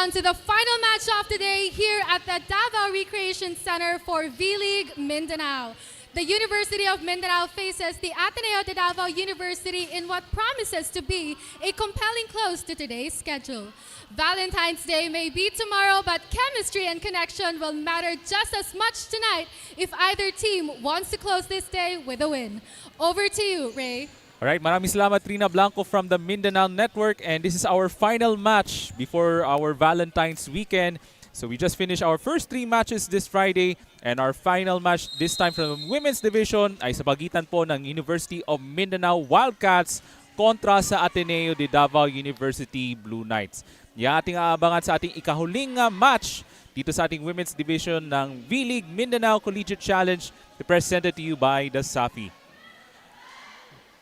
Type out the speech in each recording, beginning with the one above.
on to the final match of the day here at the Davao Recreation Center for V-League Mindanao. The University of Mindanao faces the Ateneo de Davao University in what promises to be a compelling close to today's schedule. Valentine's Day may be tomorrow, but chemistry and connection will matter just as much tonight if either team wants to close this day with a win. Over to you, Ray. Alright, maraming salamat Rina Blanco from the Mindanao Network, and this is our final match before our Valentine's weekend. So we just finished our first 3 matches this Friday, and our final match this time from the Women's Division ay sa pagitan po ng University of Mindanao Wildcats kontra sa Ateneo de Davao University Blue Knights. Yung ating aabangan sa ating ikahuling match dito sa ating Women's Division ng V-League Mindanao Collegiate Challenge, presented to you by DASAFI.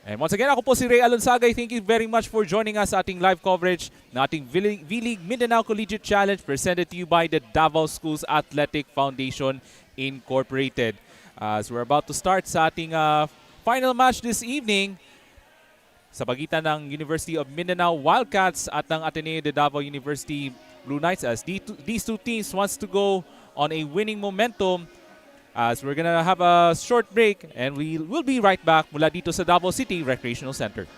And once again, ako po si Ray Alonsagay. Thank you very much for joining us sa ating live coverage ng ating V-League Mindanao Collegiate Challenge presented to you by the Davao Schools Athletic Foundation Incorporated. So we're about to start sa ating final match this evening sa pagitan ng University of Mindanao Wildcats at ng Ateneo de Davao University Blue Knights, as these two teams wants to go on a winning momentum. So we're gonna have a short break and we will be right back mula dito sa Davao City Recreational Center.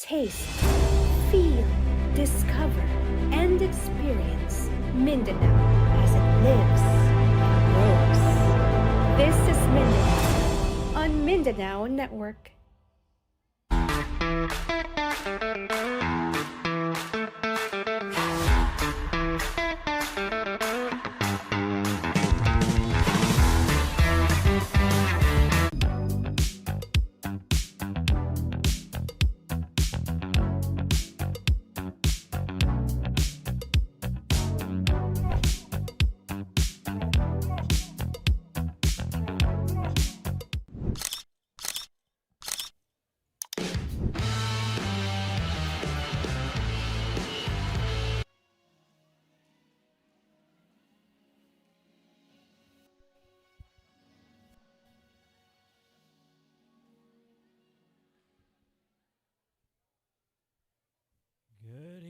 Taste, feel, discover, and experience Mindanao as it lives and grows. This is Mindanao on Mindanao Network.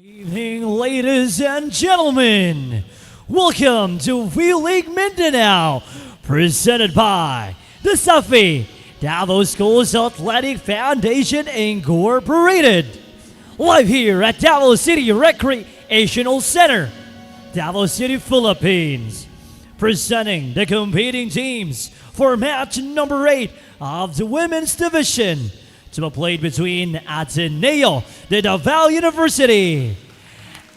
Evening, ladies and gentlemen. Welcome to V-League Mindanao, presented by DASAFI, Davao Schools Athletic Foundation Incorporated. Live here at Davao City Recreational Center, Davao City, Philippines. Presenting the competing teams for match number 8 of the Women's Division, to be played between Ateneo de Davao University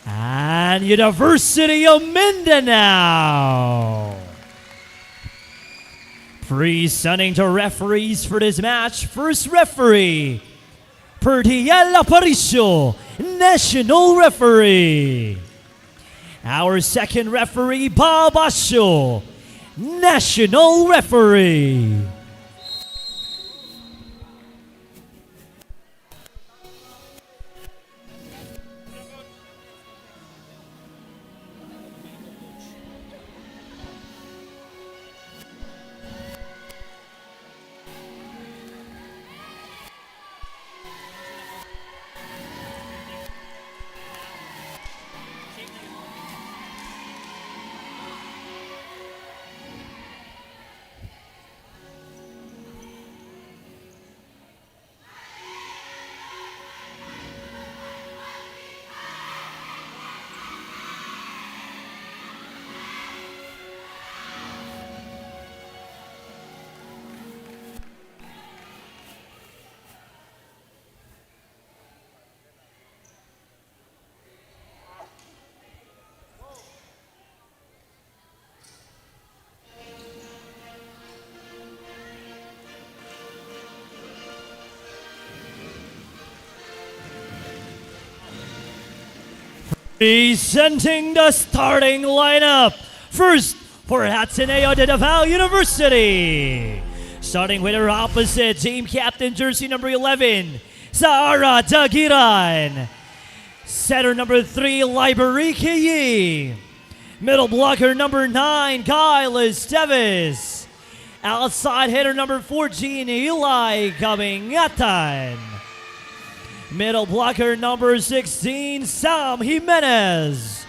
and University of Mindanao. Presenting to referees for this match, first referee, Perdiel Aparicio, National Referee. Our second referee, Bob Asio, National Referee. Presenting the starting lineup. First, for Ateneo de Davao University. Starting with her opposite, team captain jersey number 11, Sara Dagiran. Center number 3, Liberike Yi. Middle blocker number 9, Kyle Esteves. Outside hitter number 14, Eli Kabingatan. Middle blocker number 16, Sam Jimenez.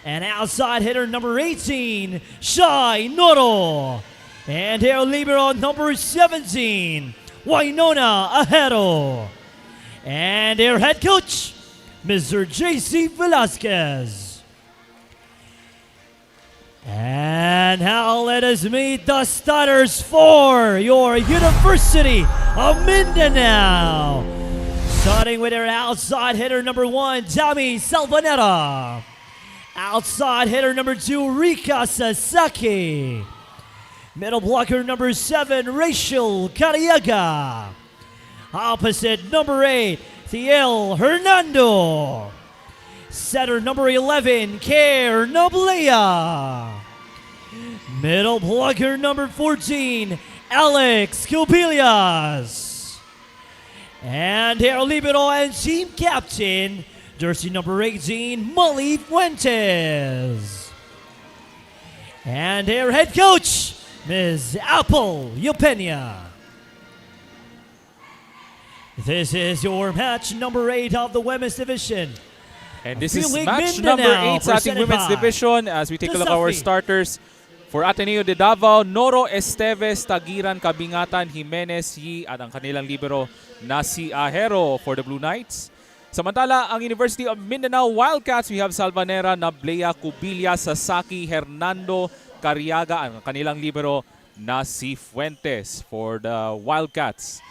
And outside hitter number 18, Shai Noro. And their libero number 17, Wainona Ahero. And their head coach, Mr. JC Velasquez. And now let us meet the starters for your University of Mindanao. Starting with their outside hitter number 1, Dami Salvanera. Outside hitter number 2, Rika Sasaki. Middle blocker number 7, Rachel Cariaga. Opposite number 8, Thiel Hernando. Center number 11, Care Noblea. Middle blocker number 14, Alex Cubillas. And their libero and team captain, jersey number 18, Molly Fuentes. And their head coach, Ms. Apple Eupenia. This is your match number 8 of the women's division. And this is League match Mindanao, number 8 sa ating presented women's by division as we take a look at our DASAFI. starters. For Ateneo de Davao, Noro Esteves, Tagiran, Kabingatan, Jimenez, Yi at ang kanilang libero na si Ahero for the Blue Knights. Samantala, ang University of Mindanao Wildcats, we have Salvanera, Nablea, Cubillas, Sasaki, Hernando, Cariaga, ang kanilang libero na si Fuentes for the Wildcats.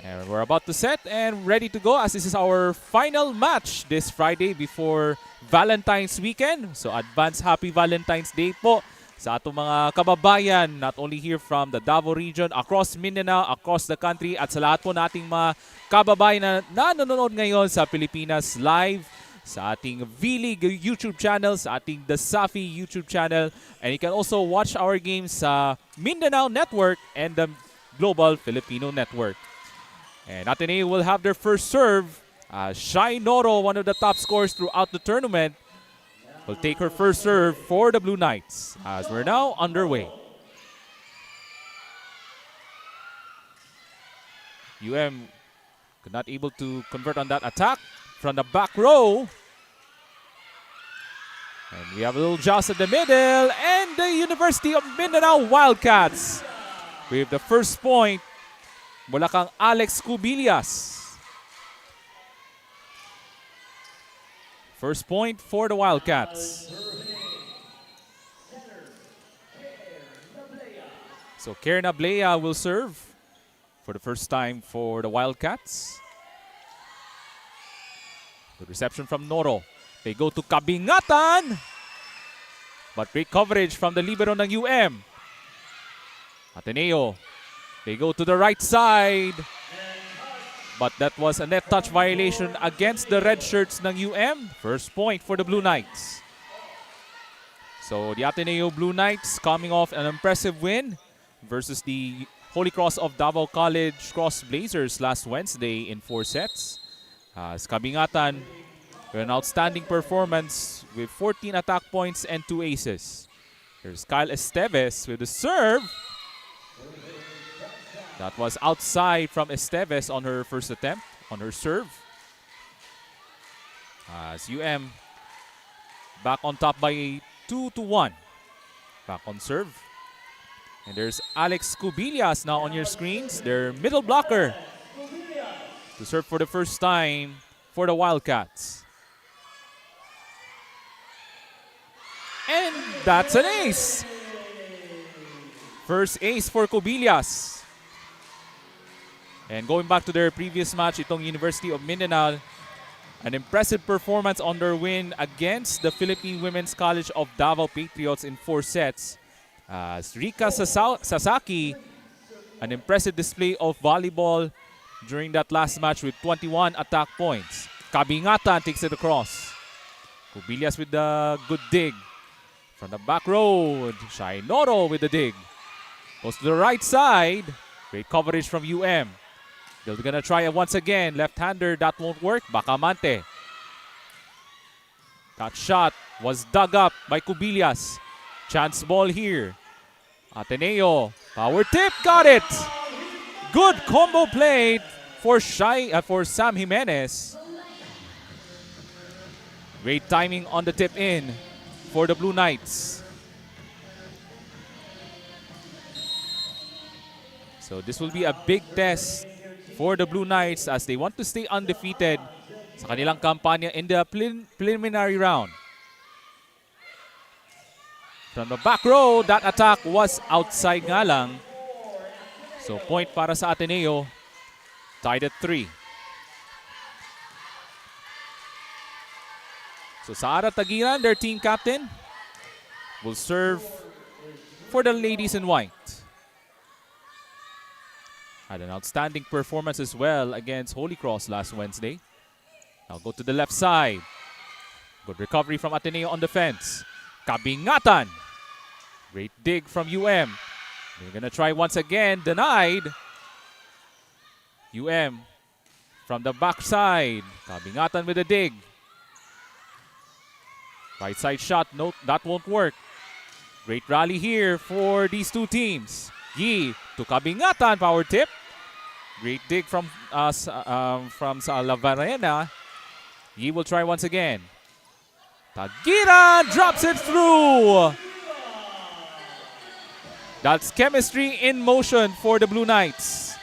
And we're about to set and ready to go as this is our final match this Friday before Valentine's weekend. So advance happy Valentine's Day po sa atong mga kababayan, not only here from the Davao region, across Mindanao, across the country, at sa lahat po nating mga kababayan na nanonood ngayon sa Pilipinas Live, sa ating V-League YouTube channel, sa ating DASAFI YouTube channel, and you can also watch our games sa Mindanao Network and the Global Filipino Network. And Ateneo will have their first serve. Shai Noro, one of the top scorers throughout the tournament, will take her first serve for the Blue Knights as we're now underway. could not able to convert on that attack from the back row. And we have a little joust in the middle, and the University of Mindanao Wildcats with the first point mula kang Alex Cubillas. First point for the Wildcats. So Karen Ablea will serve for the first time for the Wildcats. Good reception from Noro. They go to Kabingatan. But great coverage from the libero ng UM. Ateneo. They go to the right side. But that was a net touch violation against the red shirts ng UM. First point for the Blue Knights. So the Ateneo Blue Knights coming off an impressive win versus the Holy Cross of Davao College Cross Blazers last Wednesday in 4 sets. Kabingatan with an outstanding performance with 14 attack points and 2 aces. Here's Kyle Esteves with the serve. That was outside from Esteves on her first attempt, on her serve. As UM back on top by 2-1. Back on serve. And there's Alex Cubillas now on your screens, their middle blocker, to serve for the first time for the Wildcats. And that's an ace. First ace for Cubillas. And going back to their previous match, itong University of Mindanao, an impressive performance on their win against the Philippine Women's College of Davao Patriots in 4 sets. Rika Sasaki, an impressive display of volleyball during that last match with 21 attack points. Kabingatan takes it across. Cubillas with the good dig. From the back row, Shainoro with the dig. Goes to the right side. Great coverage from UM. They're gonna try it once again. Left-hander, that won't work. Bacamante. That shot was dug up by Cubillas. Chance ball here. Ateneo, power tip, got it. Good combo play for Sam Jimenez. Great timing on the tip in for the Blue Knights. So this will be a big test for the Blue Knights as they want to stay undefeated sa kanilang kampanya in the preliminary round. From the back row, that attack was outside nga lang. So point para sa Ateneo. Tied at 3. So Sara Tagiran, their team captain, will serve for the ladies in white. Had an outstanding performance as well against Holy Cross last Wednesday. Now go to the left side. Good recovery from Ateneo on defense. Kabingatan. Great dig from UM. They're gonna try once again. Denied. UM from the backside. Kabingatan with a dig. Right side shot. No, that won't work. Great rally here for these two teams. Yi to Kabingatan, power tip. Great dig from Lavarena. Yi will try once again. Tagiran drops it through. That's chemistry in motion for the Blue Knights.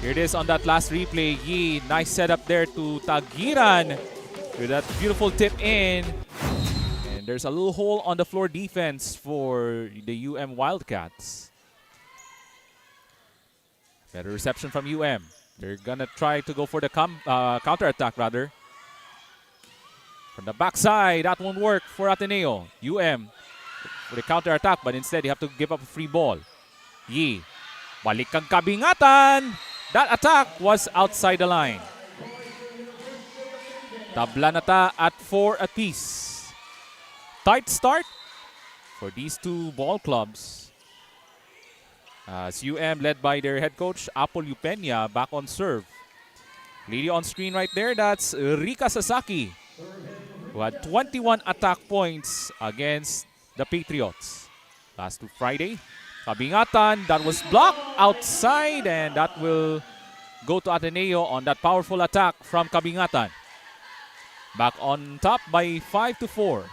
Here it is on that last replay. Yi, nice setup there to Tagiran with that beautiful tip in. And there's a little hole on the floor defense for the UM Wildcats. Better reception from UM. They're gonna try to go for the counter-attack rather. From the backside, that won't work for Ateneo. UM for the counter-attack, but instead you have to give up a free ball. Yi, balik kang Kabingatan. That attack was outside the line. Tabla na ta at 4 apiece. Tight start for these two ball clubs. As UM led by their head coach, Apol Upenya, back on serve. Lady on screen right there, that's Rika Sasaki, who had 21 attack points against the Patriots last Friday. Kabingatan, that was blocked outside, and that will go to Ateneo on that powerful attack from Kabingatan. Back on top by 5-4.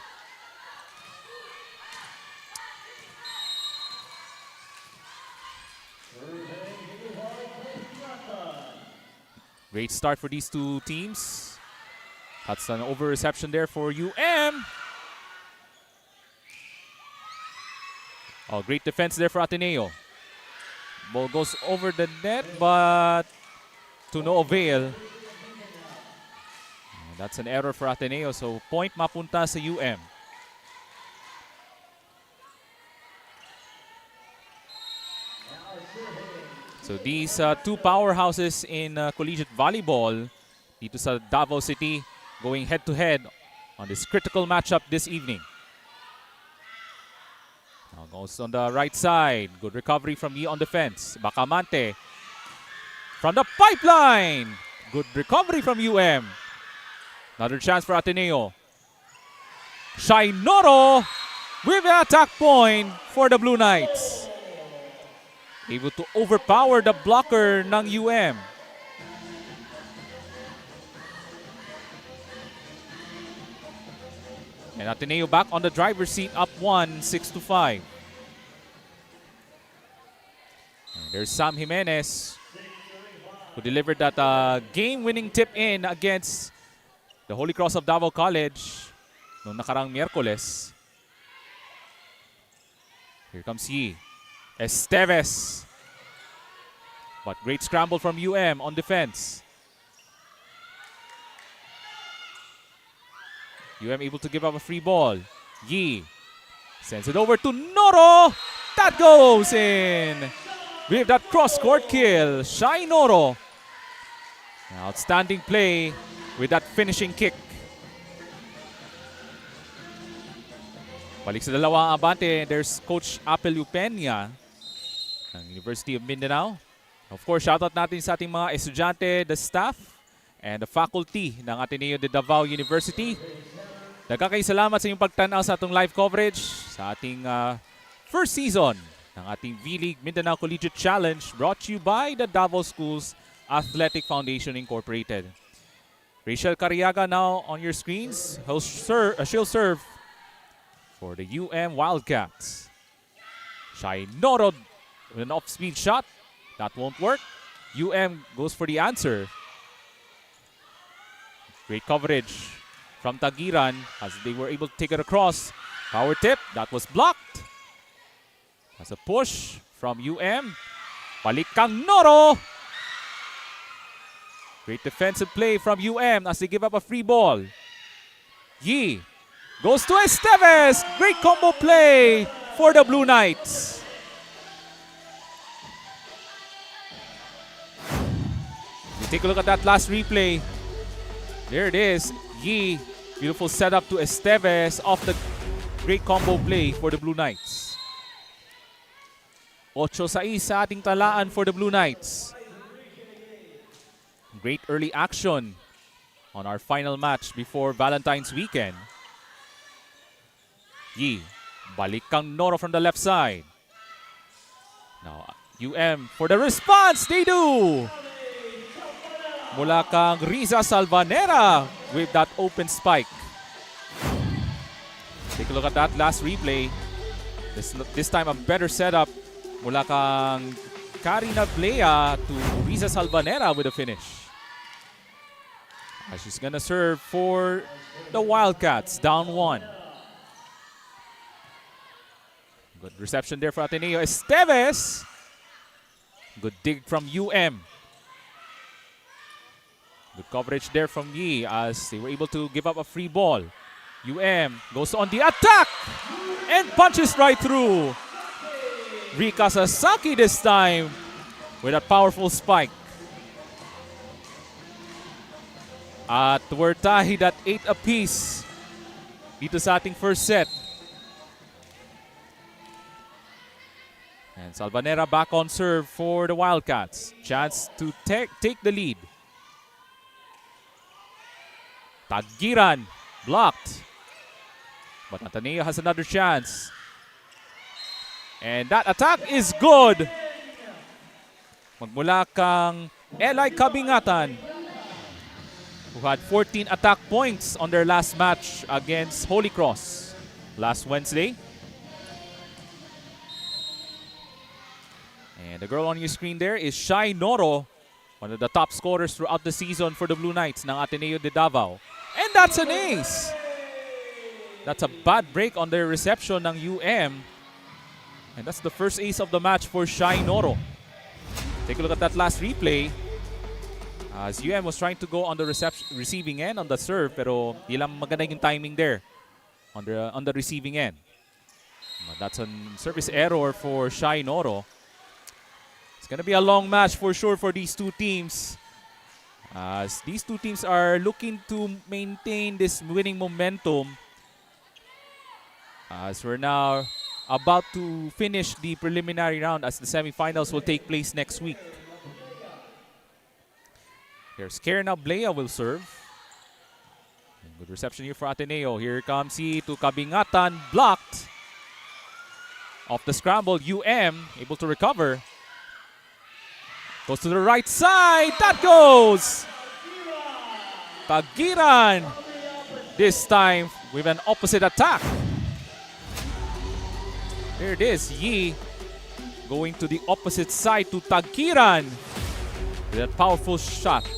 Great start for these two teams. That's an over reception there for UM. Oh, great defense there for Ateneo. Ball goes over the net, but to no avail. That's an error for Ateneo, so point mapunta sa UM. So these two powerhouses in collegiate volleyball dito sa Davao City going head-to-head on this critical matchup this evening. Now goes on the right side. Good recovery from Yi on defense. Bacamante from the pipeline. Good recovery from UM. Another chance for Ateneo. Shainoro with the attack point for the Blue Knights. Able to overpower the blocker ng UM. And Ateneo back on the driver's seat, up 1, 6-5. And there's Sam Jimenez, who delivered that game-winning tip-in against the Holy Cross of Davao College noong nakarang Miyerkules. Here comes Yi. Esteves. But great scramble from UM on defense. UM able to give up a free ball. Yi sends it over to Noro. That goes in. With that cross-court kill, Shai Noro. Outstanding play with that finishing kick. Balik sa dalawa ang abante. There's Coach Apelio Peña ng University of Mindanao. Of course, shoutout natin sa ating mga estudyante, the staff, and the faculty ng Ateneo de Davao University. Nagkakaisalamat sa inyong pagtanaw sa atong live coverage sa ating first season ng ating V-League Mindanao Collegiate Challenge, brought to you by the Davao Schools Athletic Foundation Incorporated. Rachel Cariaga now on your screens. She'll serve for the Wildcats. Shai Noro with an off-speed shot. That won't work. goes for the answer. Great coverage from Tagiran as they were able to take it across. Power tip. That was blocked. As a push from Balik kang Noro. Great defensive play from as they give up a free ball. Yi goes to Esteves. Great combo play for the Blue Knights. You take a look at that last replay. There it is. Yi, beautiful setup to Esteves off the great combo play for the Blue Knights. 8-6 sa ating talaan for the Blue Knights. Great early action on our final match before Valentine's weekend. Yi, balik kang Noro from the left side. Now, for the response, they do! Mula kang Riza Salvanera with that open spike. Take a look at that last replay. This time a better setup. Mula kang Karina Blea to Riza Salvanera with a finish. As she's gonna serve for the Wildcats, down 1. Good reception there for Ateneo. Esteves. Good dig from Good coverage there from Yi as they were able to give up a free ball. Goes on the attack and punches right through. Rika Sasaki this time with a powerful spike. At we're tied at 8 apiece dito sa ating first set. And Salvanera back on serve for the Wildcats. Chance to take the lead. Tagiran blocked. But Ateneo has another chance. And that attack is good. Magmula kang Eli Kabingatan, who had 14 attack points on their last match against Holy Cross last Wednesday. And the girl on your screen there is Shai Noro, one of the top scorers throughout the season for the Blue Knights ng Ateneo de Davao. And that's an ace! That's a bad break on their reception ng And that's the first ace of the match for Shai Noro. Take a look at that last replay. As was trying to go on the receiving end on the serve, pero ilang maganda yung timing there on the receiving end. That's a service error for Shai Noro. It's gonna be a long match for sure for these two teams. As these two teams are looking to maintain this winning momentum. As we're now about to finish the preliminary round as the semifinals will take place next week. Here's Karen Blea will serve. Good reception here for Ateneo. Here comes he to Kabingatan, blocked. Off the scramble, able to recover. Goes to the right side, that goes! Tagiran, this time with an opposite attack. There it is, Yi going to the opposite side to Tagiran with a powerful shot.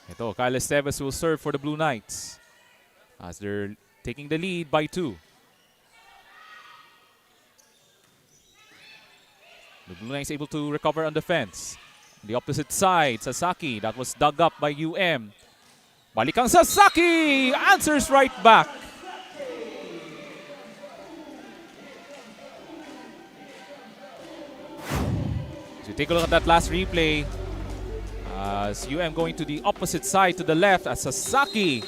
Ito, Kyle Esteves will serve for the Blue Knights as they're taking the lead by 2. The Blue Knights able to recover on defense. On the opposite side, Sasaki, that was dug up by Balikang Sasaki answers right back. So take a look at that last replay. As going to the opposite side to the left as Sasaki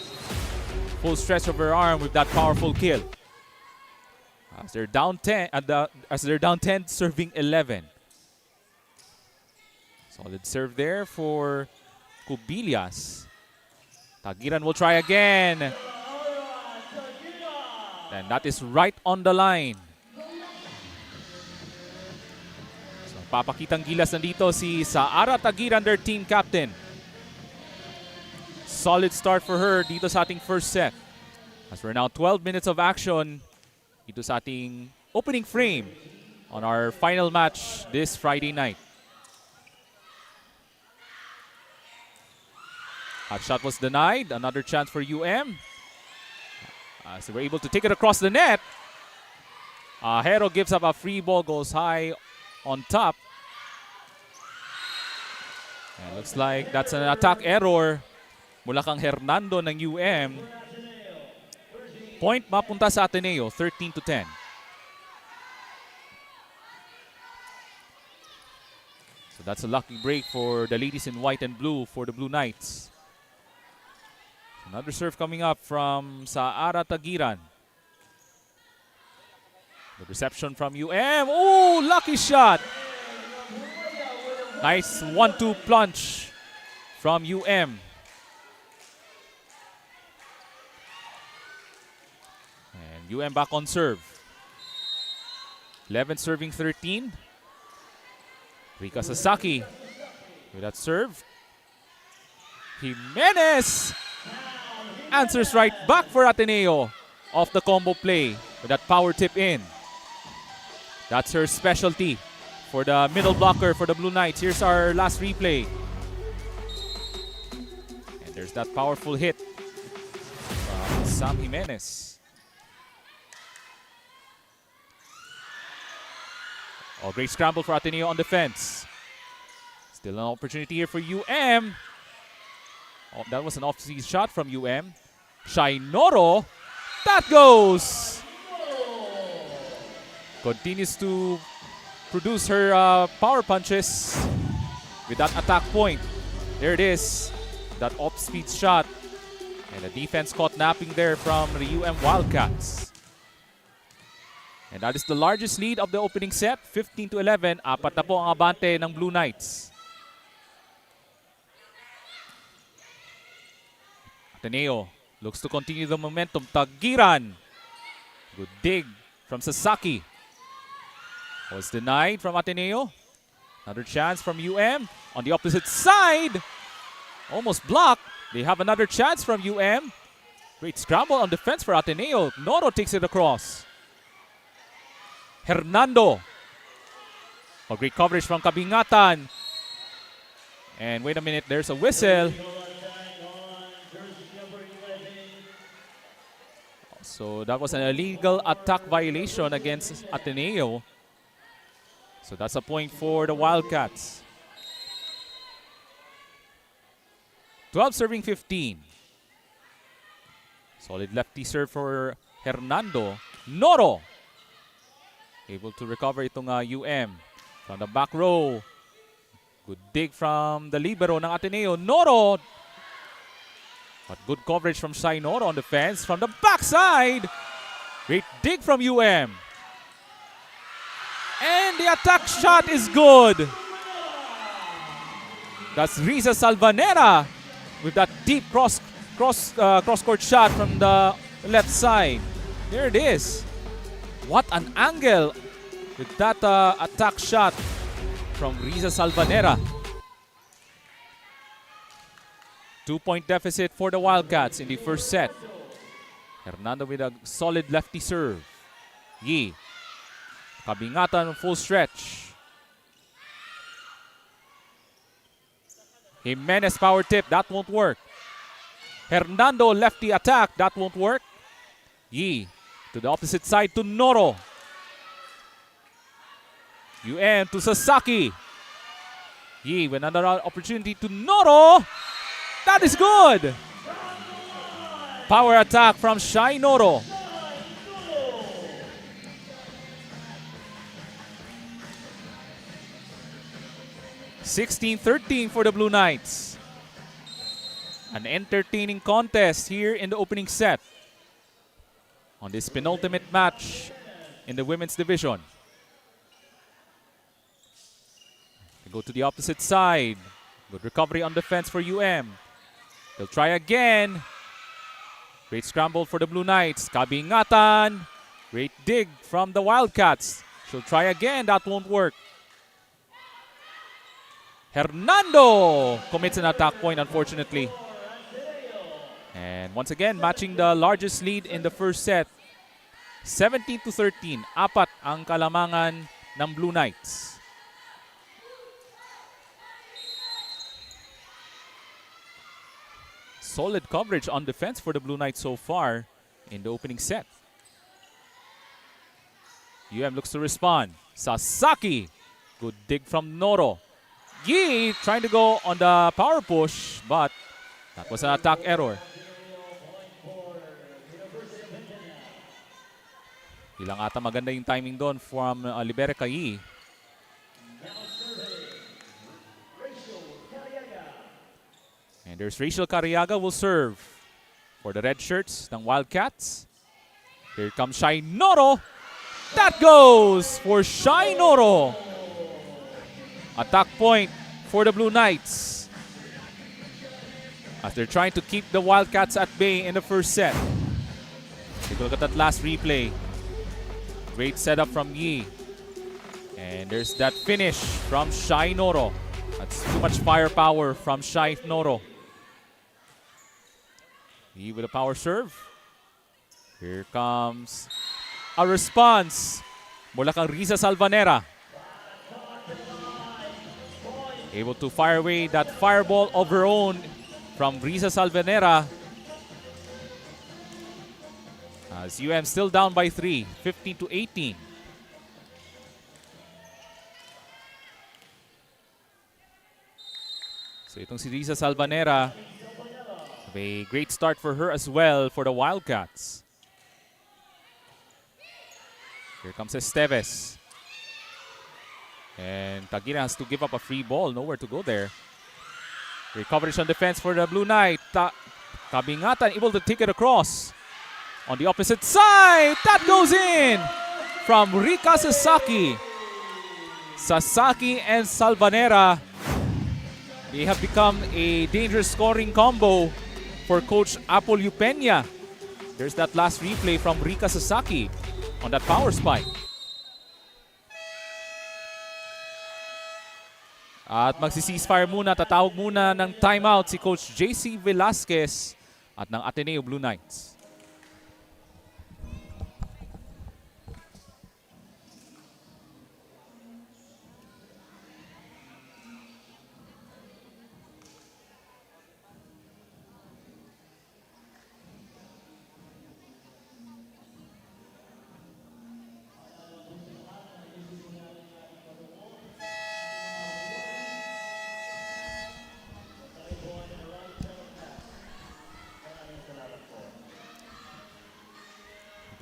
full stretch of her arm with that powerful kill. As they're down 10, serving 11. Solid serve there for Cubillas. Tagiran will try again. And that is right on the line. So, papakitang gilas nandito si Saara Tagiran, their team captain. Solid start for her dito sa ating first set. As we're now 12 minutes of action dito sa ating opening frame on our final match this Friday night. Hot shot was denied. Another chance for UM. So we're able to take it across the net. Hero gives up a free ball, goes high on top. And looks like that's an attack error mula kang Hernando ng UM. Point mapunta sa Ateneo, 13-10. So that's a lucky break for the ladies in white and blue for the Blue Knights. Another serve coming up from Saara Tagiran. The reception from UM. Oh, lucky shot. Nice 1-2 plunge from UM. And UM back on serve. 11 serving 13. Rika Sasaki with that serve. Jimenez answers right back for Ateneo off the combo play with that power tip in. That's her specialty for the middle blocker for the Blue Knights. Here's our last replay. And there's that powerful hit from Sam Jimenez. Oh, great scramble for Ateneo on defense. Still an opportunity here for UM. Oh, that was an off-speed shot from UM. Shainoro, that goes! Continues to produce her power punches with that attack point. There it is, that off-speed shot. And the defense caught napping there from the UM Wildcats. And that is the largest lead of the opening set, 15-11. Apat na po ang abante ng Blue Knights. Ateneo looks to continue the momentum. Tagiran. Good dig from Sasaki. Was denied from Ateneo. Another chance from UM. On the opposite side. Almost blocked. They have another chance from UM. Great scramble on defense for Ateneo. Noro takes it across. Hernando. Oh, great coverage from Kabingatan. And wait a minute, there's a whistle. So that was an illegal attack violation against Ateneo. So that's a point for the Wildcats. 12 serving 15. Solid lefty serve for Hernando. Noro able to recover itong UM from the back row. Good dig from the libero ng Ateneo. Noro. But good coverage from Shai Noro on defense. From the backside. Great dig from UM. And the attack shot is good. That's Riza Salvanera with that deep cross-court shot from the left side. There it is. What an angle with that attack shot from Riza Salvanera. 2-point deficit for the Wildcats in the first set. Hernando with a solid lefty serve. Yi. Kabingatan full stretch. Jimenez power tip. That won't work. Hernando lefty attack. That won't work. Yi to the opposite side to Noro. UM to Sasaki. Yi with another opportunity to Noro. That is good. Power attack from Shai Noro. (16-13) for the Blue Knights. An entertaining contest here in the opening set. on this penultimate match in the women's division. They go to the opposite side. Good recovery on defense for UM. They'll try again. Great scramble for the Blue Knights. Kabingatan. Great dig from the Wildcats. She'll try again. That won't work. Hernando commits an attack point, unfortunately. And once again, matching the largest lead in the first set. 17-13. Apat ang kalamangan ng Blue Knights. Solid coverage on defense for the Blue Knights so far in the opening set. UM looks to respond. Sasaki. Good dig from Noro. Yi trying to go on the power push, but that was an attack error. Ilang ata maganda yung timing doon from Liberica Yi. And there's Rachel Cariaga will serve for the red shirts ng Wildcats. Here comes Shai Noro. That goes for Shai Noro. Attack point for the Blue Knights as they're trying to keep the Wildcats at bay in the first set. Take a look at that last replay. Great setup from Yi. And there's that finish from Shai Noro. That's too much firepower from Shai Noro. Yi with a power serve. Here comes a response mula kang Riza Salvanera. Able to fire away that fireball of her own from Riza Salvanera. As UM still down by 3, 15-18. So itong si Riza Salvanera, a great start for her as well for the Wildcats. Here comes Esteves. And Tagira has to give up a free ball. Nowhere to go there. Great coverage on defense for the Blue Knight. Kabingatan able to take it across. On the opposite side, that goes in from Rika Sasaki. Sasaki and Salvanera, they have become a dangerous scoring combo for Coach Apollo Peña. There's that last replay from Rika Sasaki on that power spike. At magsi-ceasefire muna, tatawag muna ng timeout si Coach JC Velasquez at ng Ateneo Blue Knights.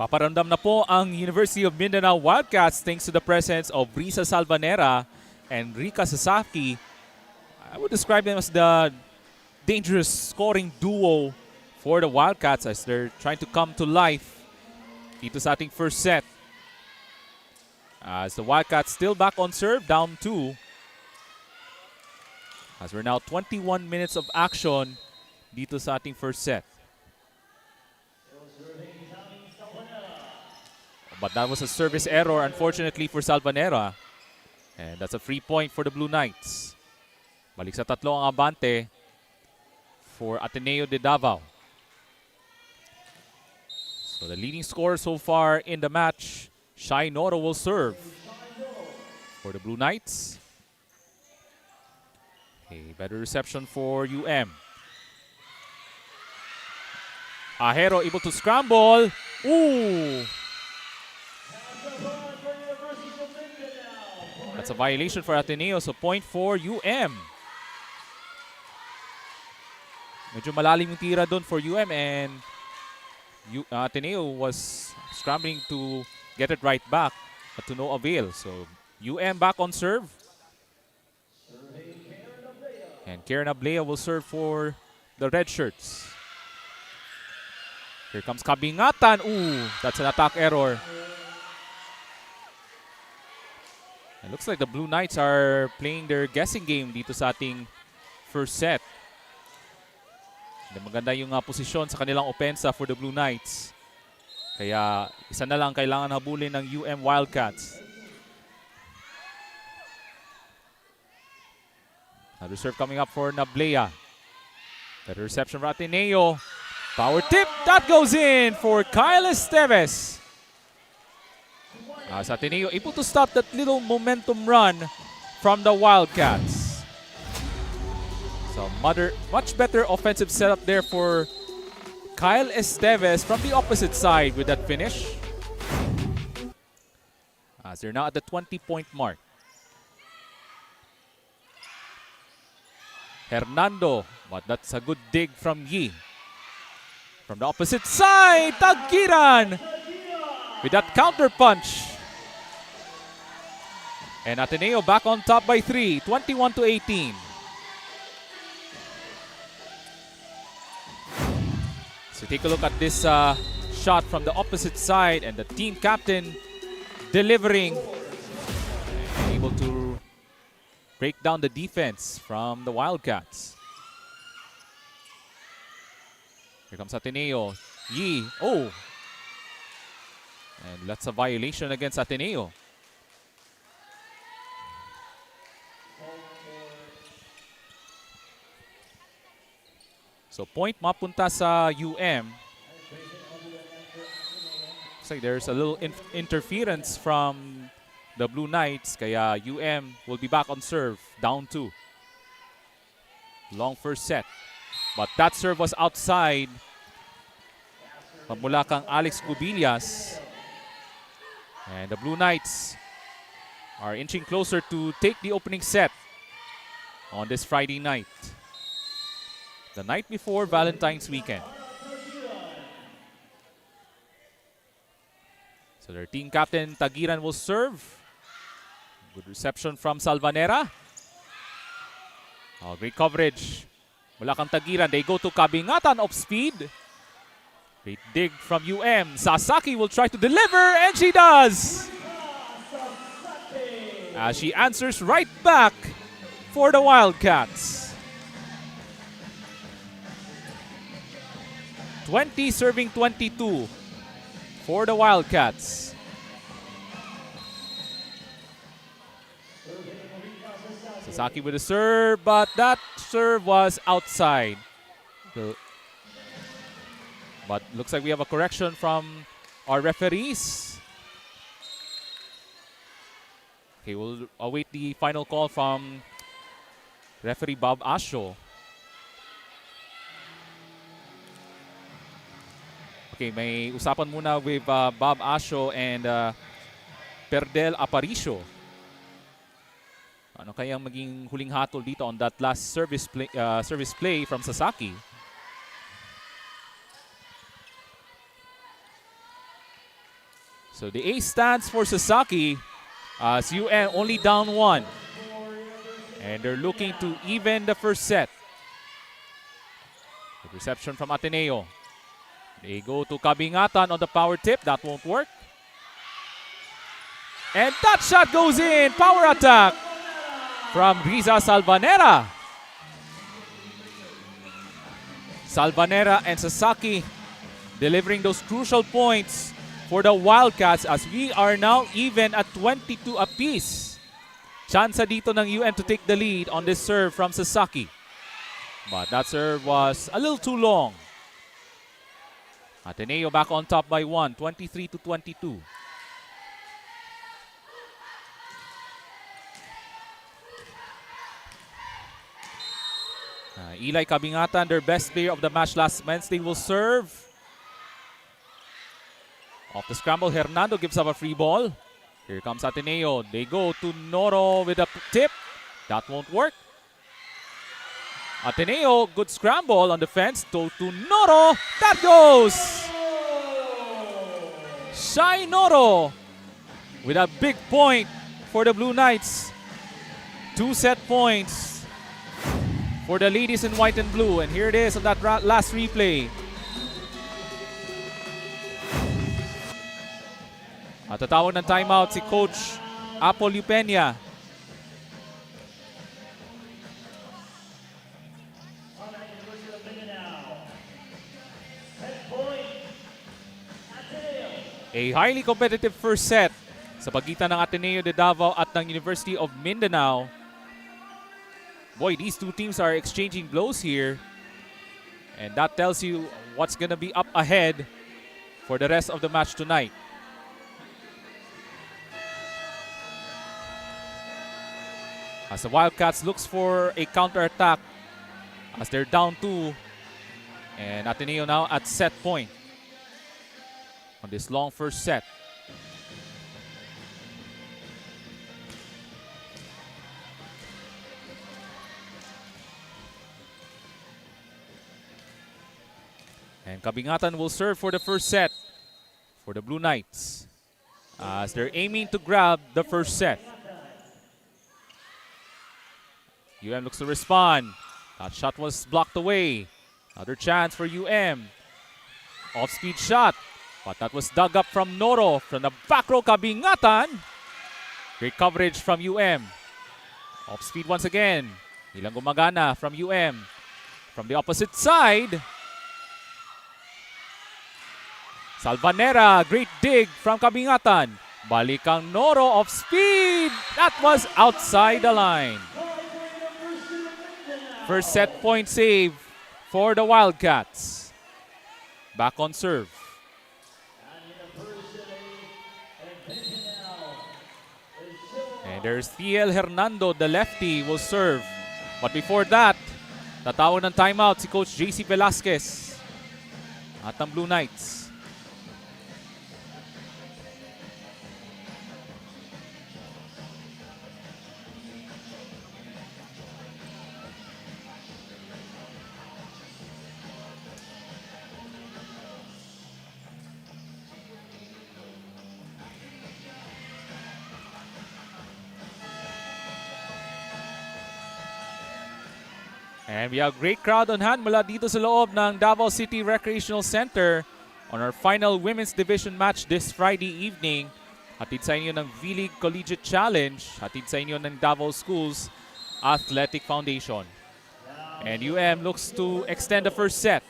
Paparamdam na po ang University of Mindanao Wildcats thanks to the presence of Risa Salvanera and Rika Sasaki. I would describe them as the dangerous scoring duo for the Wildcats as they're trying to come to life dito sa ating first set. As the Wildcats still back on serve, down 2. As we're now 21 minutes of action dito sa ating first set. But that was a service error, unfortunately, for Salvanera. And that's a free point for the Blue Knights. Balik sa tatlo ang abante for Ateneo de Davao. So the leading scorer so far in the match, Shai Noro will serve for the Blue Knights. A better reception for UM. Ahero able to scramble. Ooh! That's a violation for Ateneo, so point for UM. Medyo malalim yung tira doon for UM and Ateneo was scrambling to get it right back, but to no avail. So UM back on serve. And Karen Ablea will serve for the red shirts. Here comes Kabingatan. Ooh, that's an attack error. It looks like the Blue Knights are playing their guessing game dito sa ating first set. Maganda yung posisyon sa kanilang opensa for the Blue Knights. Kaya isa na lang kailangan habulin ng UM Wildcats. Another serve coming up for Nablea. Better reception for Ateneo. Power tip, that goes in for Kyle Esteves. As Ateneo able to stop that little momentum run from the Wildcats. So much better offensive setup there for Kyle Esteves from the opposite side with that finish. As they're now at the 20-point mark. Hernando, but that's a good dig from Yi. From the opposite side, Tagiran with that counter punch. And Ateneo back on top by 3, 21-18. So take a look at this shot from the opposite side and the team captain delivering and able to break down the defense from the Wildcats. Here comes Ateneo. Yi. Oh. And that's a violation against Ateneo. So point mapunta sa UM. Looks like there's a little interference from the Blue Knights. Kaya UM will be back on serve. Down 2. Long first set. But that serve was outside. Pamula kang Alex Cubillas. And the Blue Knights are inching closer to take the opening set on this Friday night. The night before Valentine's weekend. So their team captain Tagiran will serve. Good reception from Salvanera. Oh, great coverage. Mula kang Tagiran. They go to Kabingatan off speed. Great dig from UM. Sasaki will try to deliver, and she does! As she answers right back for the Wildcats. 20 serving 22 for the Wildcats. Sasaki with a serve, but that serve was outside. But looks like we have a correction from our referees. Okay, we'll await the final call from referee Bob Asho. Okay, may usapan muna with Bob Asho and Perdel Aparicio. Ano kayang maging huling hatol dito on that last service play from Sasaki? So the A stands for Sasaki as UM only down 1. And they're looking to even the first set. Good reception from Ateneo. They go to Kabingatan on the power tip. That won't work. And that shot goes in. Power attack from Riza Salvanera. Salvanera and Sasaki delivering those crucial points for the Wildcats as we are now even at 22 apiece. Chance dito ng UM to take the lead on this serve from Sasaki. But that serve was a little too long. Ateneo back on top by 1, 23-22. Eli Kabingatan, their best player of the match last Wednesday, will serve. Off the scramble, Hernando gives up a free ball. Here comes Ateneo. They go to Noro with a tip. That won't work. Ateneo, good scramble on defense. To Noro. That goes! Shai Noro with a big point for the Blue Knights. 2 set points for the ladies in white and blue. And here it is on that last replay. At tatawag ng timeout si Coach Apol Upenia. A highly competitive first set sa pagitan ng Ateneo de Davao at ng University of Mindanao. Boy, these two teams are exchanging blows here. And that tells you what's gonna be up ahead for the rest of the match tonight. As the Wildcats looks for a counter-attack as they're down 2. And Ateneo now at set point on this long first set. And Kabingatan will serve for the first set for the Blue Knights as they're aiming to grab the first set. UM looks to respond. That shot was blocked away. Another chance for UM. Off-speed shot. But that was dug up from Noro from the back row. Kabingatan. Great coverage from UM. Off-speed once again. Ilang gumagana from UM. From the opposite side. Salvanera, great dig from Kabingatan. Balikang Noro off speed. That was outside the line. First set point save for the Wildcats. Back on serve. And there's Thiel Hernando, the lefty, will serve. But before that, tatawag ng timeout si Coach JC Velasquez at ang Blue Knights. And we have great crowd on hand mula dito sa loob ng Davao City Recreational Center on our final Women's Division match this Friday evening. Hatid sa inyo ng V-League Collegiate Challenge. Hatid sa inyo ng Davao Schools Athletic Foundation. And UM looks to extend the first set.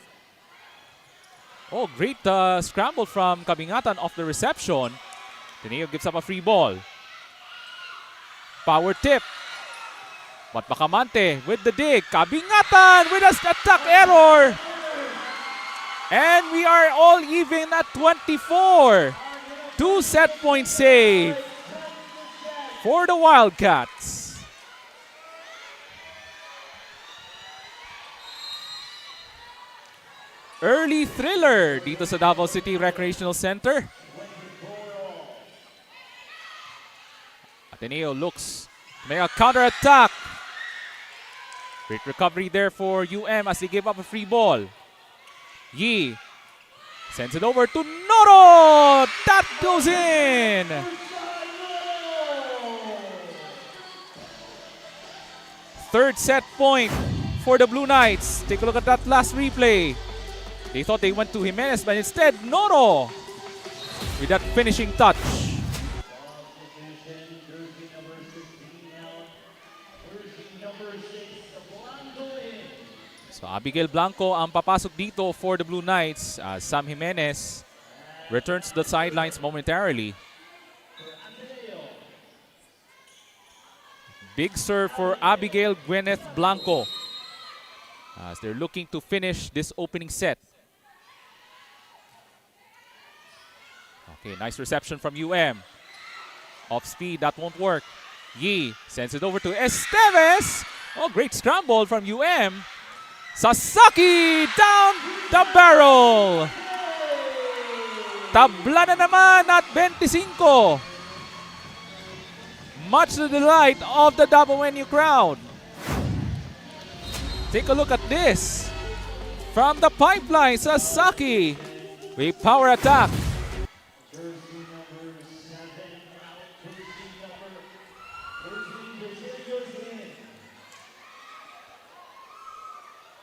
Oh, great scramble from Kabingatan off the reception. Ateneo gives up a free ball. Power tip. But Bacamante with the dig. Kabingatan with a attack error. And we are all even at 24. 2 set point save for the Wildcats. Early thriller dito sa Davao City Recreational Center. Ateneo looks to make a counter-attack. Great recovery there for UM as they gave up a free ball. Yi sends it over to Noro. That goes in. Third set point for the Blue Knights. Take a look at that last replay. They thought they went to Jimenez, but instead Noro with that finishing touch. So Abigail Blanco ang papasok dito for the Blue Knights. Sam Jimenez returns to the sidelines momentarily. Big serve for Abigail Gwyneth Blanco as they're looking to finish this opening set. Okay, nice reception from UM. Off speed, that won't work. Yi sends it over to Esteves. Oh, great scramble from UM. Sasaki down the barrel. Tabla na naman at 25. Much to the delight of the Davaoenyo crowd. Take a look at this. From the pipeline, Sasaki with power attack.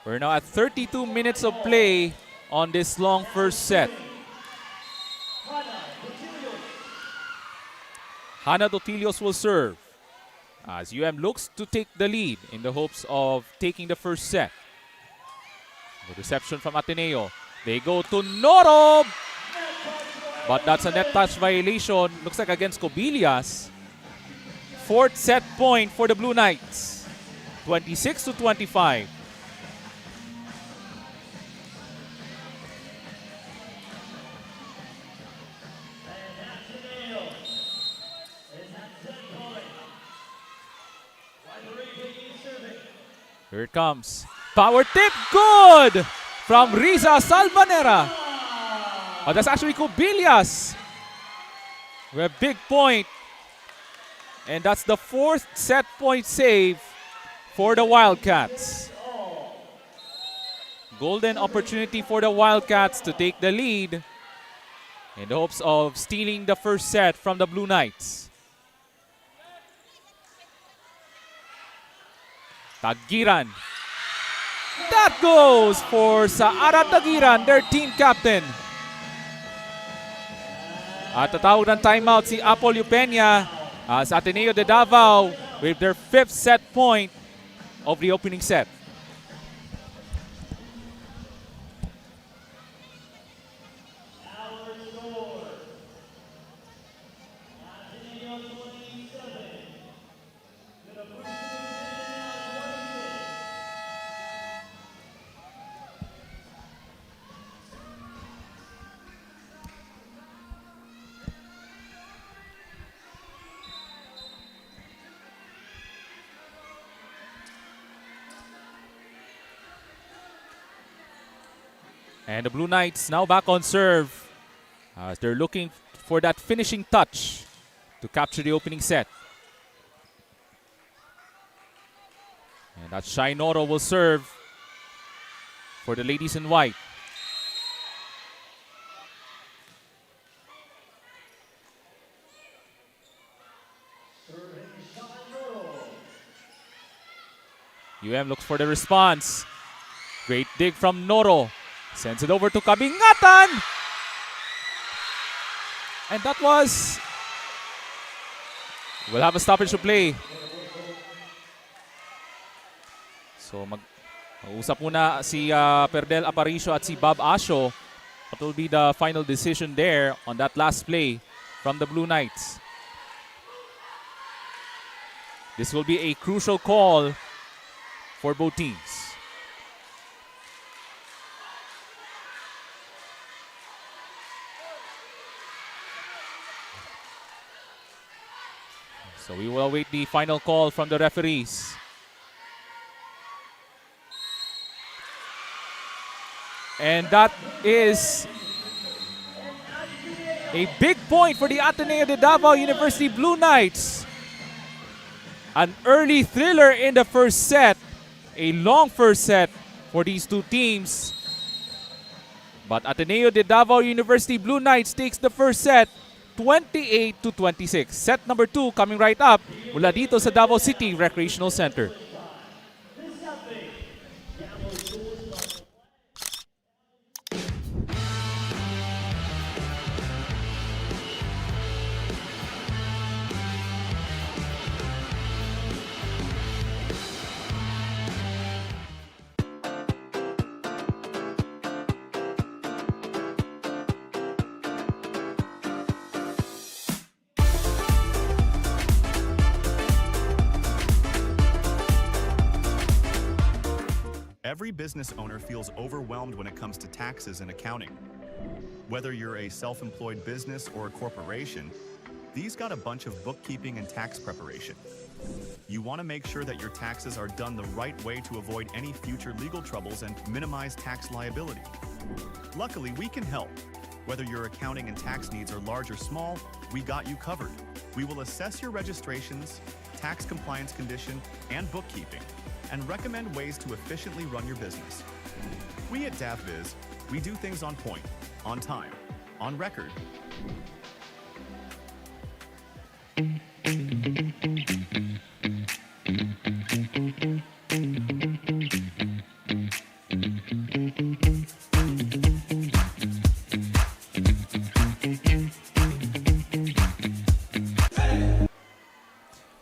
We're now at 32 minutes of play on this long first set. Hana Dotilios will serve as UM looks to take the lead in the hopes of taking the first set. The reception from Ateneo. They go to Noro, but that's a net touch violation. Looks like against Cobillas. Fourth set point for the Blue Knights. 26-25. Here it comes. Power tip, good! From Riza Salvanera. Oh, that's actually Cobillas. We have big point. And that's the fourth set point save for the Wildcats. Golden opportunity for the Wildcats to take the lead in the hopes of stealing the first set from the Blue Knights. Tagiran. That goes for Saara Tagiran, their team captain. At tatawag ng timeout si Apollo Peña as Ateneo de Davao with their fifth set point of the opening set. And the Blue Knights now back on serve as they're looking for that finishing touch to capture the opening set. And that Shai Noro will serve for the ladies in white. UM looks for the response. Great dig from Noro. Sends it over to Kabingatan. And that was... We'll have a stoppage to play. So mag-usap muna si Perdel Aparicio at si Bob Asho. What will be the final decision there on that last play from the Blue Knights? This will be a crucial call for both teams. So we will await the final call from the referees. And that is a big point for the Ateneo de Davao University Blue Knights. An early thriller in the first set. A long first set for these two teams. But Ateneo de Davao University Blue Knights takes the first set 28-26. Set number 2 coming right up mula dito sa Davao City Recreational Center. Every business owner feels overwhelmed when it comes to taxes and accounting. Whether you're a self-employed business or a corporation, these got a bunch of bookkeeping and tax preparation. You want to make sure that your taxes are done the right way to avoid any future legal troubles and minimize tax liability. Luckily, we can help. Whether your accounting and tax needs are large or small, we got you covered. We will assess your registrations, tax compliance condition, and bookkeeping, and recommend ways to efficiently run your business. We at DAFViz, we do things on point, on time, on record.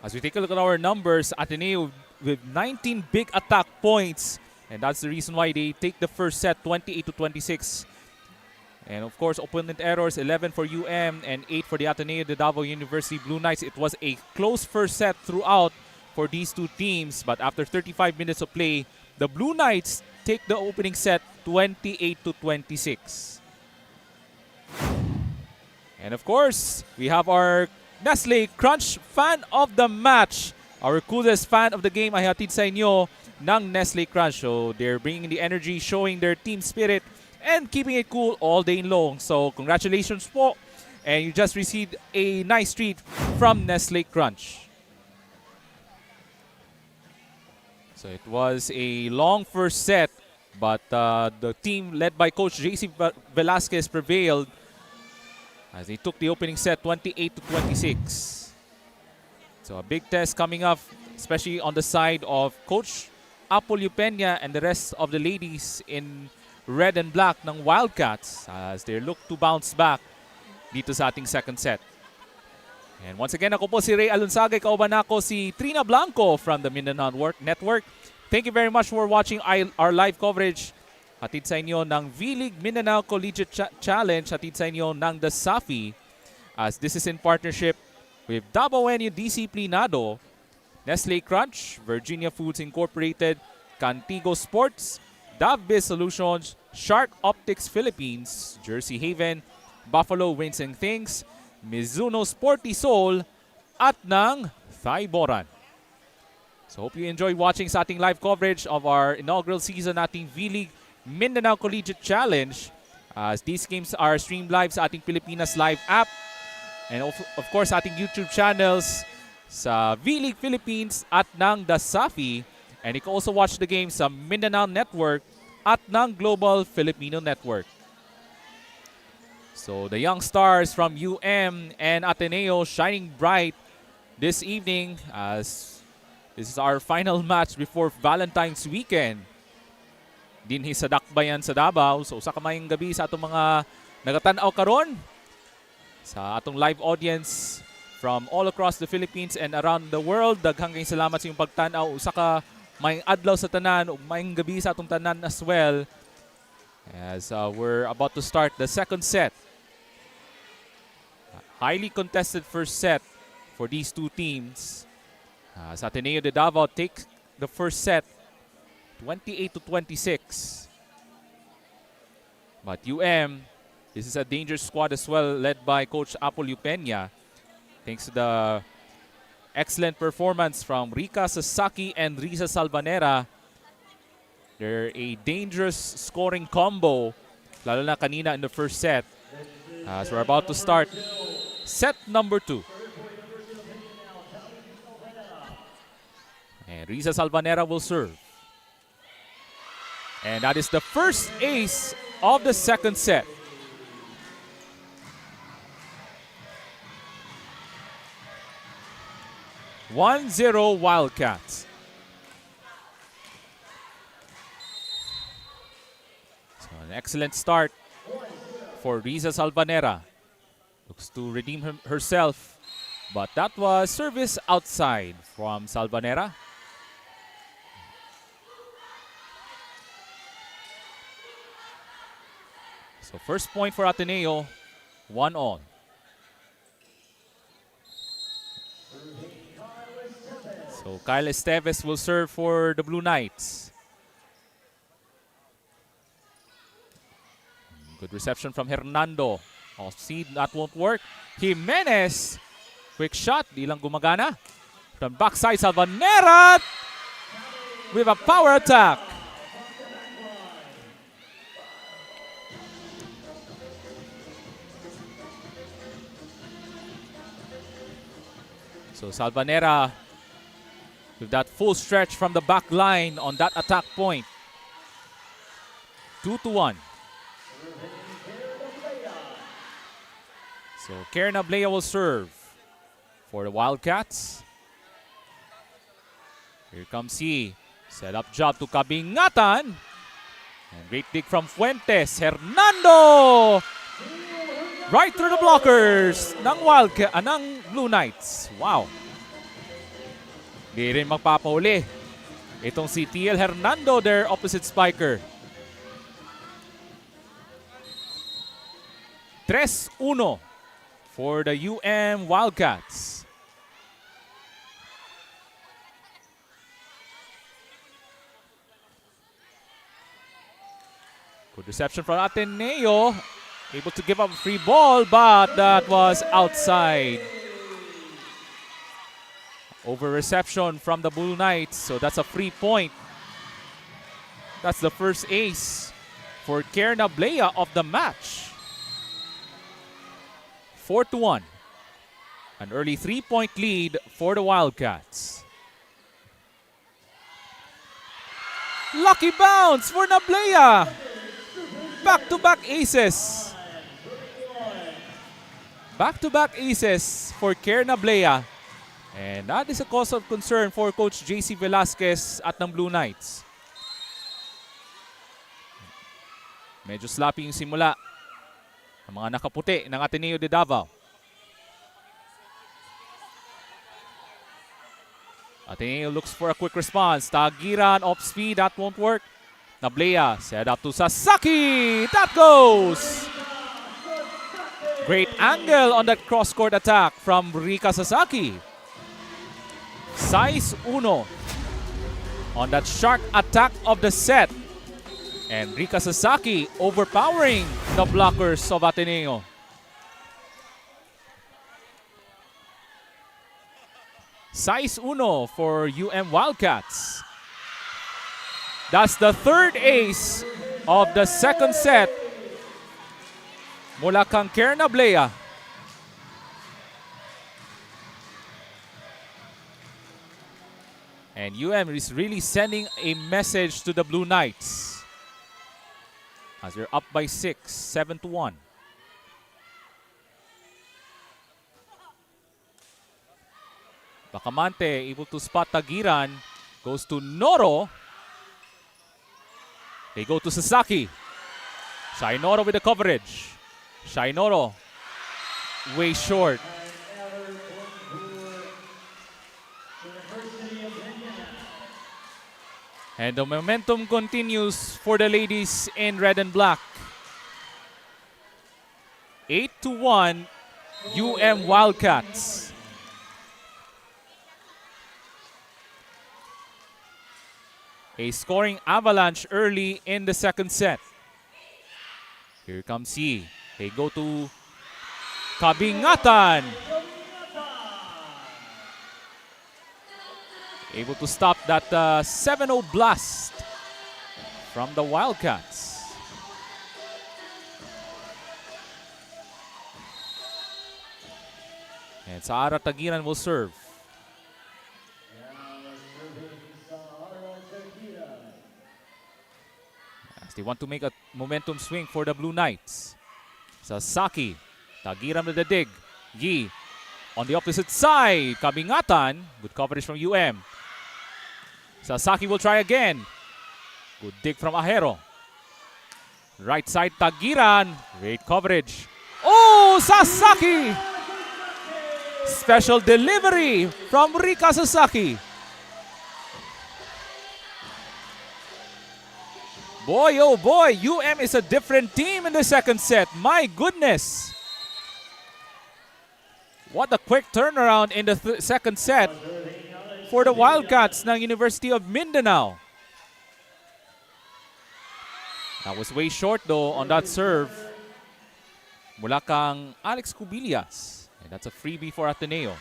As we take a look at our numbers, Ateneo with 19 big attack points. And that's the reason why they take the first set 28-26. And of course, opponent errors, 11 for UM and 8 for the Ateneo de Davao University Blue Knights. It was a close first set throughout for these two teams. But after 35 minutes of play, the Blue Knights take the opening set 28-26. And of course, we have our Nestle Crunch fan of the match. Our coolest fan of the game ay hatid sa inyo ng Nestle Crunch. So they're bringing the energy, showing their team spirit, and keeping it cool all day long. So congratulations po. And you just received a nice treat from Nestle Crunch. So it was a long first set, but the team led by Coach JC Velasquez prevailed as they took the opening set 28-26. So a big test coming up, especially on the side of Coach Apollo Peña and the rest of the ladies in red and black ng Wildcats as they look to bounce back dito sa ating second set. And once again, ako po si Ray Alonsagay, kauban ako si Trina Blanco from the Mindanao Network. Thank you very much for watching our live coverage. Hatid sa inyo ng V-League Mindanao Collegiate Challenge, hatid sa inyo ng DASAFI, as this is in partnership with Davao Disciplinado, Nestle Crunch, Virginia Foods Incorporated, Cantigo Sports, DavBiz Solutions, Shark Optics Philippines, Jersey Haven, Buffalo Wings and Things, Mizuno Sporty Soul, at ng Thaiboran. So hope you enjoy watching sa ating live coverage of our inaugural season nating V-League Mindanao Collegiate Challenge, as these games are streamed live sa ating Pilipinas Live app and of course ating YouTube channels sa V-League Philippines at ng DASAFI, and you can also watch the game sa Mindanao Network at ng Global Filipino Network. So the young stars from UM and Ateneo shining bright this evening, as this is our final match before Valentine's weekend dinhi sa Dakbayan sa Davao. So sa kamayong gabi sa atong mga nagatanaw karon, sa atong live audience from all across the Philippines and around the world, daghang kayong salamat sa inyong pagtanaw. Usa ka mayong adlaw sa tanan ug mayong gabi sa atong tanan as well, as we're about to start the second set. Highly contested first set for these two teams. Sa Ateneo de Davao take the first set 28-26. But UM, this is a dangerous squad as well, led by Coach Apollo Peña. Thanks to the excellent performance from Rika Sasaki and Risa Salvanera. They're a dangerous scoring combo, lalo na kanina in the first set. As we're about to start set number 2. And Risa Salvanera will serve. And that is the first ace of the second set. (1-0) Wildcats. So an excellent start for Risa Salvanera. Looks to redeem herself, but that was service outside from Salvanera. So first point for Ateneo, 1-1. So Kyle Esteves will serve for the Blue Knights. Good reception from Hernando. Oh, see, that won't work. Jimenez, quick shot, di lang gumagana. From backside, Salvanera with a power attack. So Salvanera with that full stretch from the back line on that attack point. 2-1. So Karen Ablea will serve for the Wildcats. Here comes he. Set up job to Kabingatan. And great dig from Fuentes. Hernando! Right through the blockers ng Blue Knights. Wow. Di rin magpapauli. Itong si TL Hernando, their opposite spiker. 3-1 for the UM Wildcats. Good reception from Ateneo. Able to give up a free ball, but that was outside. Over reception from the Blue Knights, so that's a free point. That's the first ace for Kierna Blea of the match. 4-1. An early 3-point lead for the Wildcats. Lucky bounce for Nablea. Back-to-back aces. Back-to-back aces for Kierna Blea. And that is a cause of concern for Coach JC Velasquez at ng Blue Knights. Medyo sloppy yung simula ng mga nakaputi ng Ateneo de Davao. Ateneo looks for a quick response. Tagiran off speed, that won't work. Nablea set up to Sasaki. That goes! Great angle on that cross-court attack from Rika Sasaki. Size 1 on that shark attack of the set. And Rika Sasaki overpowering the blockers of Ateneo. Size 1 for UM Wildcats. That's the third ace of the second set mula kang Kierna Blea. And UM is really sending a message to the Blue Knights as they're up by 6, 7-1. Bacamante able to spot Tagiran. Goes to Noro. They go to Sasaki. Shai Noro with the coverage. Shai Noro way short. And the momentum continues for the ladies in red and black. 8-1 UM Wildcats. A scoring avalanche early in the second set. Here comes Yi. They go to Kabingatan. Able to stop that 7-0 blast from the Wildcats. And Sahara Tagiran will serve. As they want to make a momentum swing for the Blue Knights. Sasaki, Tagiran with the dig. Yi on the opposite side. Kabingatan, good coverage from UM. Sasaki will try again. Good dig from Ahero. Right side, Tagiran. Great coverage. Oh, Sasaki! Special delivery from Rika Sasaki. Boy, oh boy, UM is a different team in the second set. My goodness. What a quick turnaround in the second set for the Wildcats ng University of Mindanao. That was way short though on that serve. Mula kang Alex Cubillas. And that's a freebie for Ateneo.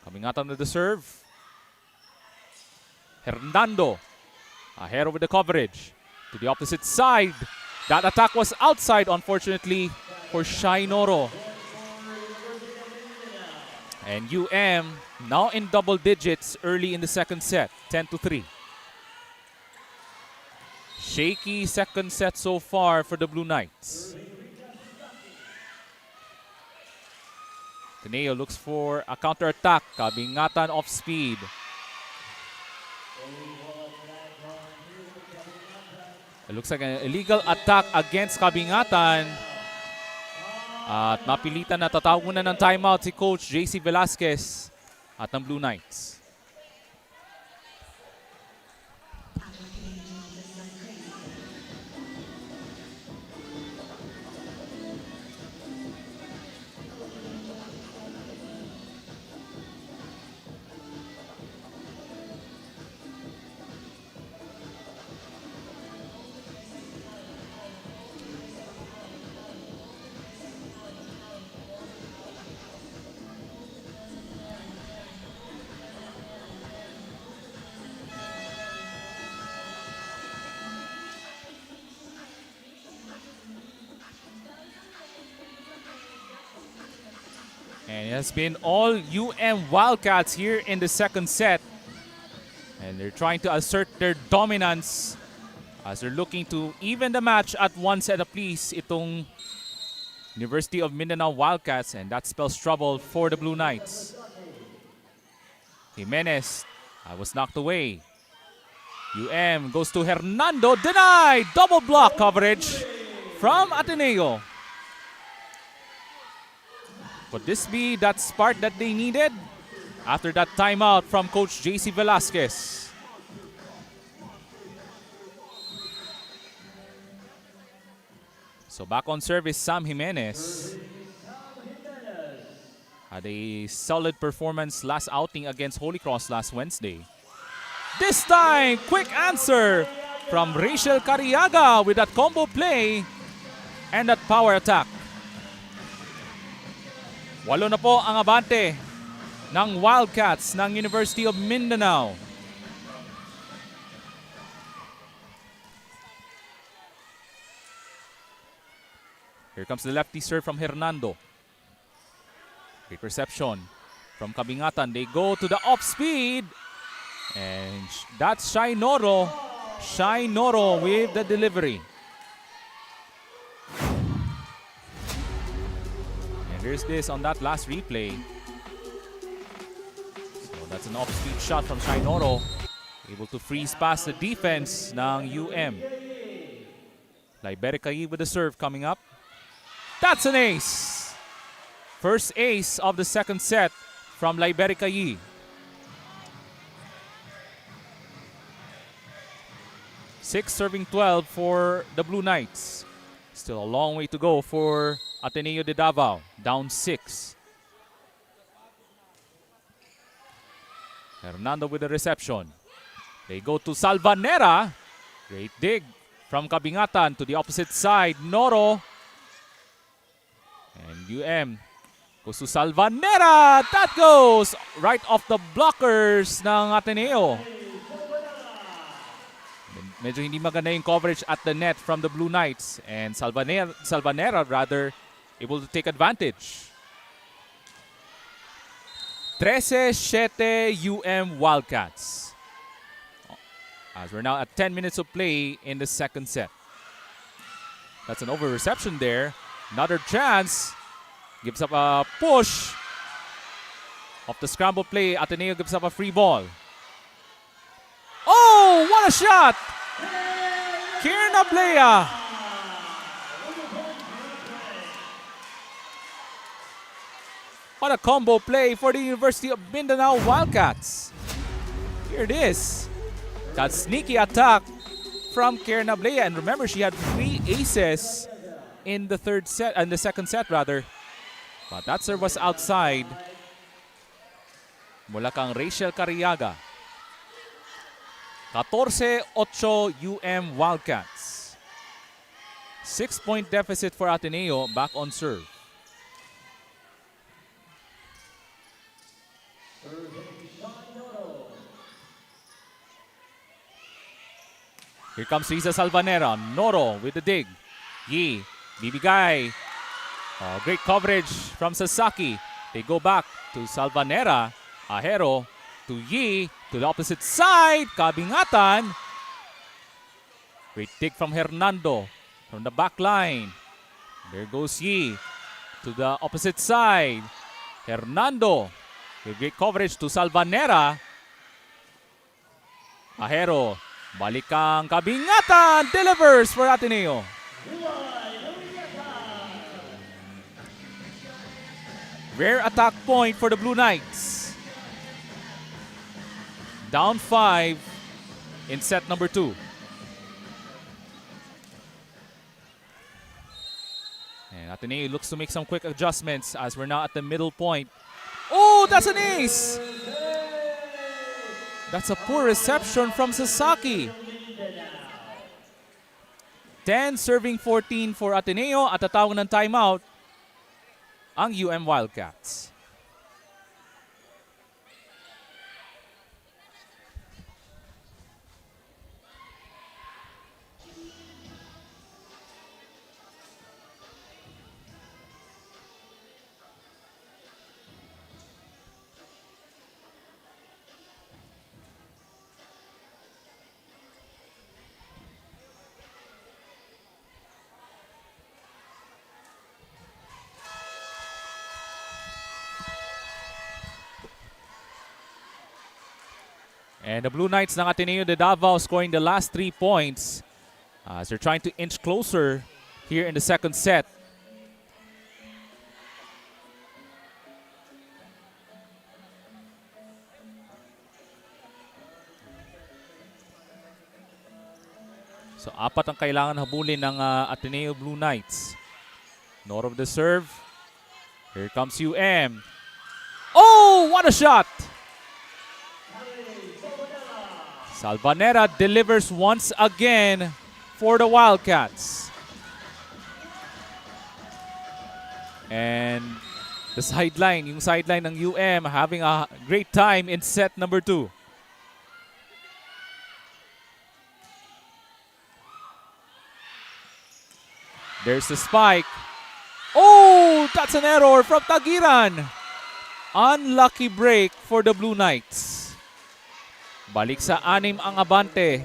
Kabingatan with the serve. Hernando. Ahero with the coverage. To the opposite side. That attack was outside, unfortunately, for Shai Noro. And UM now in double digits early in the second set. 10-3. Shaky second set so far for the Blue Knights. Ateneo looks for a counter-attack. Kabingatan off speed. It looks like an illegal attack against Kabingatan. At mapilitan na tatawag muna ng timeout si Coach JC Velasquez at ng Blue Knights. And it has been all UM Wildcats here in the second set. And they're trying to assert their dominance as they're looking to even the match at one set apiece. Itong University of Mindanao Wildcats, and that spells trouble for the Blue Knights. Jimenez was knocked away. UM goes to Hernando, denied! Double block coverage from Ateneo. Could this be that spark that they needed after that timeout from Coach JC Velasquez? So back on service, Sam Jimenez had a solid performance last outing against Holy Cross last Wednesday. This time, quick answer from Rachel Cariaga with that combo play and that power attack. Walo na po ang abante ng Wildcats ng University of Mindanao. Here comes the lefty serve from Hernando. Great reception from Kabingatan. They go to the off speed. And that's Shai Noro. Shai Noro with the delivery. Here's this on that last replay. So that's an off-speed shot from Shai Noro. Able to freeze past the defense ng UM. Liberica with the serve coming up. That's an ace. First ace of the second set from Liberica. 6 serving 12 for the Blue Knights. Still a long way to go for Ateneo de Davao, down 6. Hernando with the reception. They go to Salvanera. Great dig from Kabingatan to the opposite side. Noro. And UM goes to Salvanera. That goes right off the blockers ng Ateneo. Medyo hindi maganda yung coverage at the net from the Blue Knights. And Salvanera rather able to take advantage. 13-7 UM Wildcats. As we're now at 10 minutes of play in the second set. That's an over reception there. Another chance. Gives up a push. Off the scramble play, Ateneo gives up a free ball. Oh, what a shot! Kieran Ablea. What a combo play for the University of Mindanao Wildcats. Here it is. That sneaky attack from Kieran Ablea. And remember, she had 3 aces in the second set rather. But that serve was outside. Mula kang Rachel Cariaga. 14-8 UM Wildcats. 6-point deficit for Ateneo, back on serve. Here comes Riza Salvanera. Noro with the dig. Yi, bibigay. Great coverage from Sasaki. They go back to Salvanera. Ahero to Yi. To the opposite side. Kabingatan. Great dig from Hernando. From the back line. There goes Yi. To the opposite side. Hernando. With great coverage to Salvanera. Ahero. Balik ang kabingatan. Delivers for Ateneo. Rare attack point for the Blue Knights. Down 5 in set number 2. And Ateneo looks to make some quick adjustments as we're now at the middle point. Oh, that's an ace! That's a poor reception from Sasaki. 10 serving 14 for Ateneo at tatawag ng timeout ang Wildcats. And the Blue Knights ng Ateneo de Davao scoring the last 3 points as they're trying to inch closer here in the second set. So 4 ang kailangan habulin ng Ateneo Blue Knights. North of the serve. Here comes UM. Oh, what a shot! Salvanera delivers once again for the Wildcats. And the sideline, yung sideline ng UM having a great time in set number 2. There's the spike. Oh, that's an error from Tagiran. Unlucky break for the Blue Knights. Balik sa 6 ang abante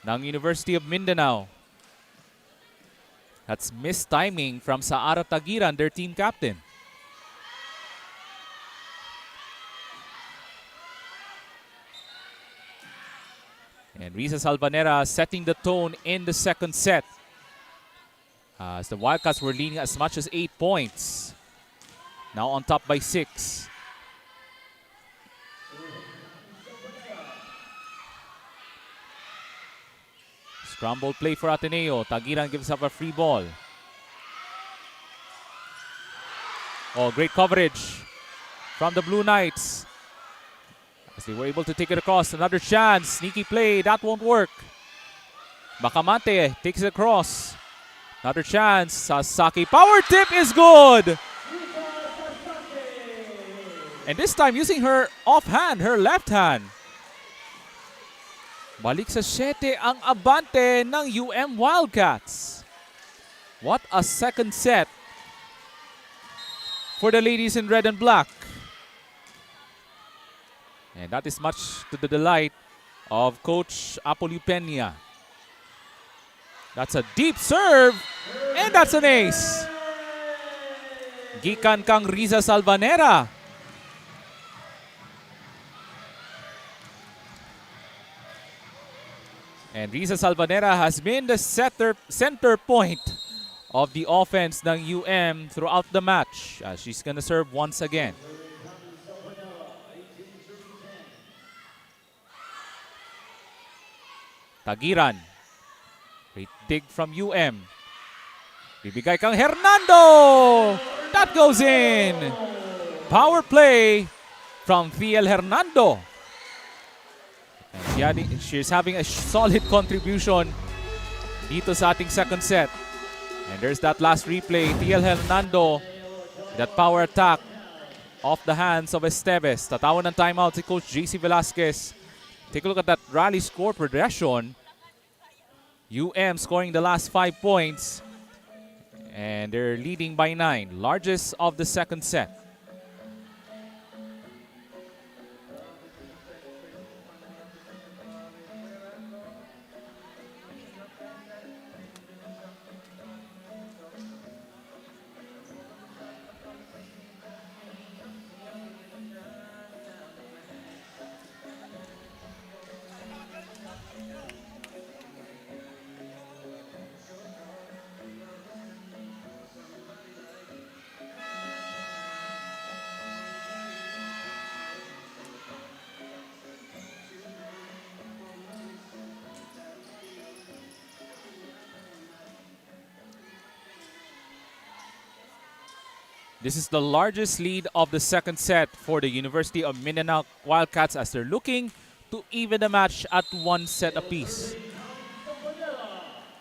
ng University of Mindanao. That's missed timing from Saara Tagiran, their team captain. And Risa Salvanera setting the tone in the second set. As the Wildcats were leading as much as 8 points. Now on top by 6. Scramble play for Ateneo. Tagiran gives up a free ball. Oh, great coverage from the Blue Knights. As they were able to take it across. Another chance. Sneaky play. That won't work. Bacamante takes it across. Another chance. Sasaki. Power tip is good. And this time using her offhand, her left hand. Balik sa 7 ang abante ng Wildcats. What a second set for the ladies in red and black. And that is much to the delight of Coach Apollo Peña. That's a deep serve, and that's an ace. Gikan kang Riza Salvanera. And Risa Salvanera has been the center point of the offense ng UM throughout the match. She's going to serve once again. Tagiran. Great dig from UM. Bibigay kang Hernando. That goes in. Power play from Fiel Hernando. She's having a solid contribution dito sa ating second set. And there's that last replay. Fiel Hernando, that power attack off the hands of Esteves. Tatawan ng timeout si Coach JC Velasquez. Take a look at that rally score progression. UM scoring the last 5 points. And they're leading by 9. Largest of the second set. This is the largest lead of the second set for the University of Mindanao Wildcats as they're looking to even the match at 1 set apiece.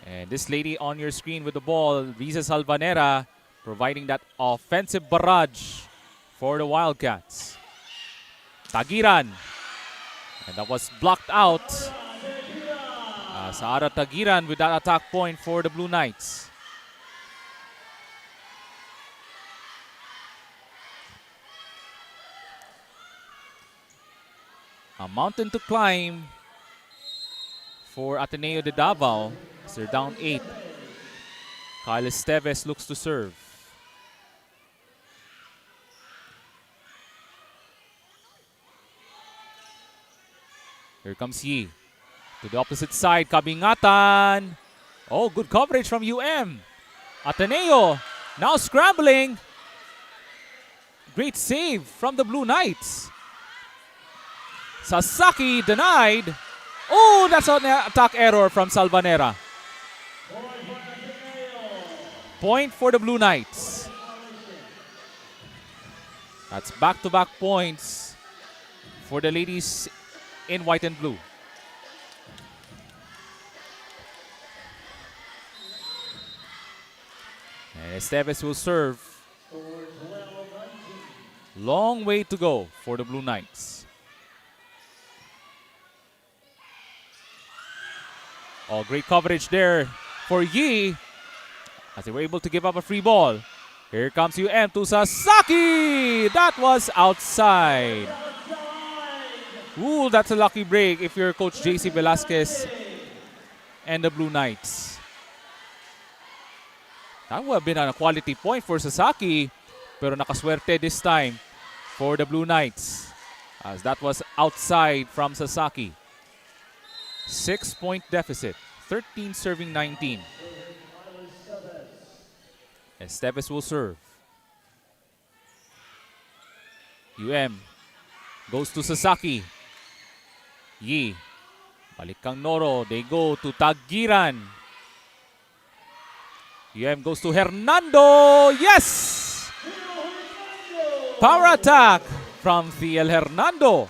And this lady on your screen with the ball, Riza Salvanera, providing that offensive barrage for the Wildcats. Tagiran. And that was blocked out. Sara Tagiran with that attack point for the Blue Knights. A mountain to climb for Ateneo de Davao as they're down 8. Kyle Esteves looks to serve. Here comes Yi. To the opposite side, Kabingatan. Oh, good coverage from UM. Ateneo now scrambling. Great save from the Blue Knights. Sasaki denied. Oh, that's an attack error from Salvanera. Point for the Blue Knights. That's back-to-back points for the ladies in white and blue. And Esteves will serve. Long way to go for the Blue Knights. Oh, great coverage there for Yi as they were able to give up a free ball. Here comes UM to Sasaki. That was outside. Ooh, that's a lucky break if you're Coach JC Velasquez and the Blue Knights. That would have been a quality point for Sasaki, pero nakaswerte this time for the Blue Knights as that was outside from Sasaki. 6-point deficit, 13 serving 19. Esteves will serve. UM goes to Sasaki. Yi. Balik kang Noro. They go to Tagiran. UM goes to Hernando. Yes! Power attack from Thiel Hernando.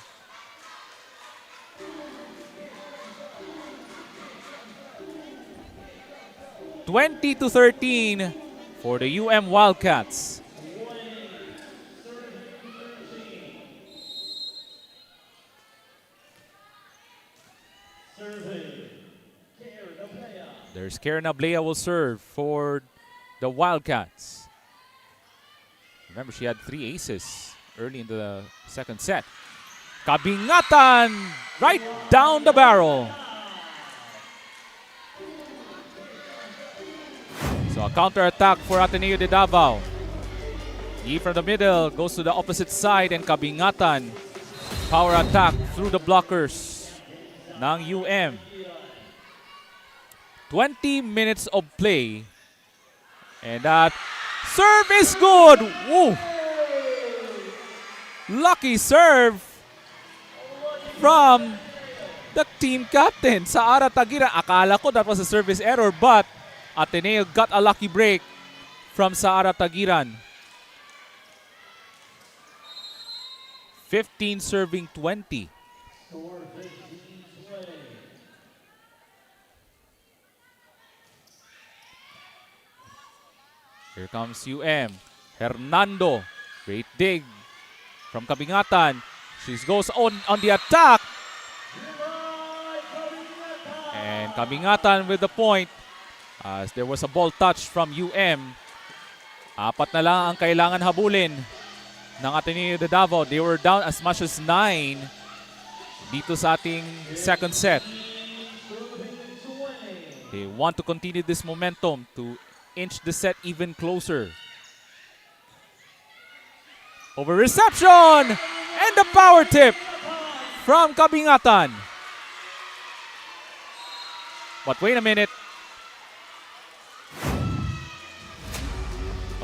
(20-13) for the UM Wildcats. There's Karen Ablea will serve for the Wildcats. Remember, she had 3 aces early in the second set. Kabingatan right down the barrel. So a counter-attack for Ateneo de Davao. Yi from the middle goes to the opposite side and Kabingatan. Power attack through the blockers ng UM. 20 minutes of play. And that serve is good. Woo! Lucky serve from the team captain, Sara Tagira. Akala ko that was a service error, but Ateneo got a lucky break from Sara Tagiran. 15 serving 20. Here comes UM. Hernando. Great dig from Kabingatan. She goes on the attack. And Kabingatan with the point. As there was a ball touch from UM. 4 na lang ang kailangan habulin ng Ateneo de Davao. They were down as much as 9 dito sa ating second set. They want to continue this momentum to inch the set even closer. Over reception! And the power tip from Kabingatan. But wait a minute.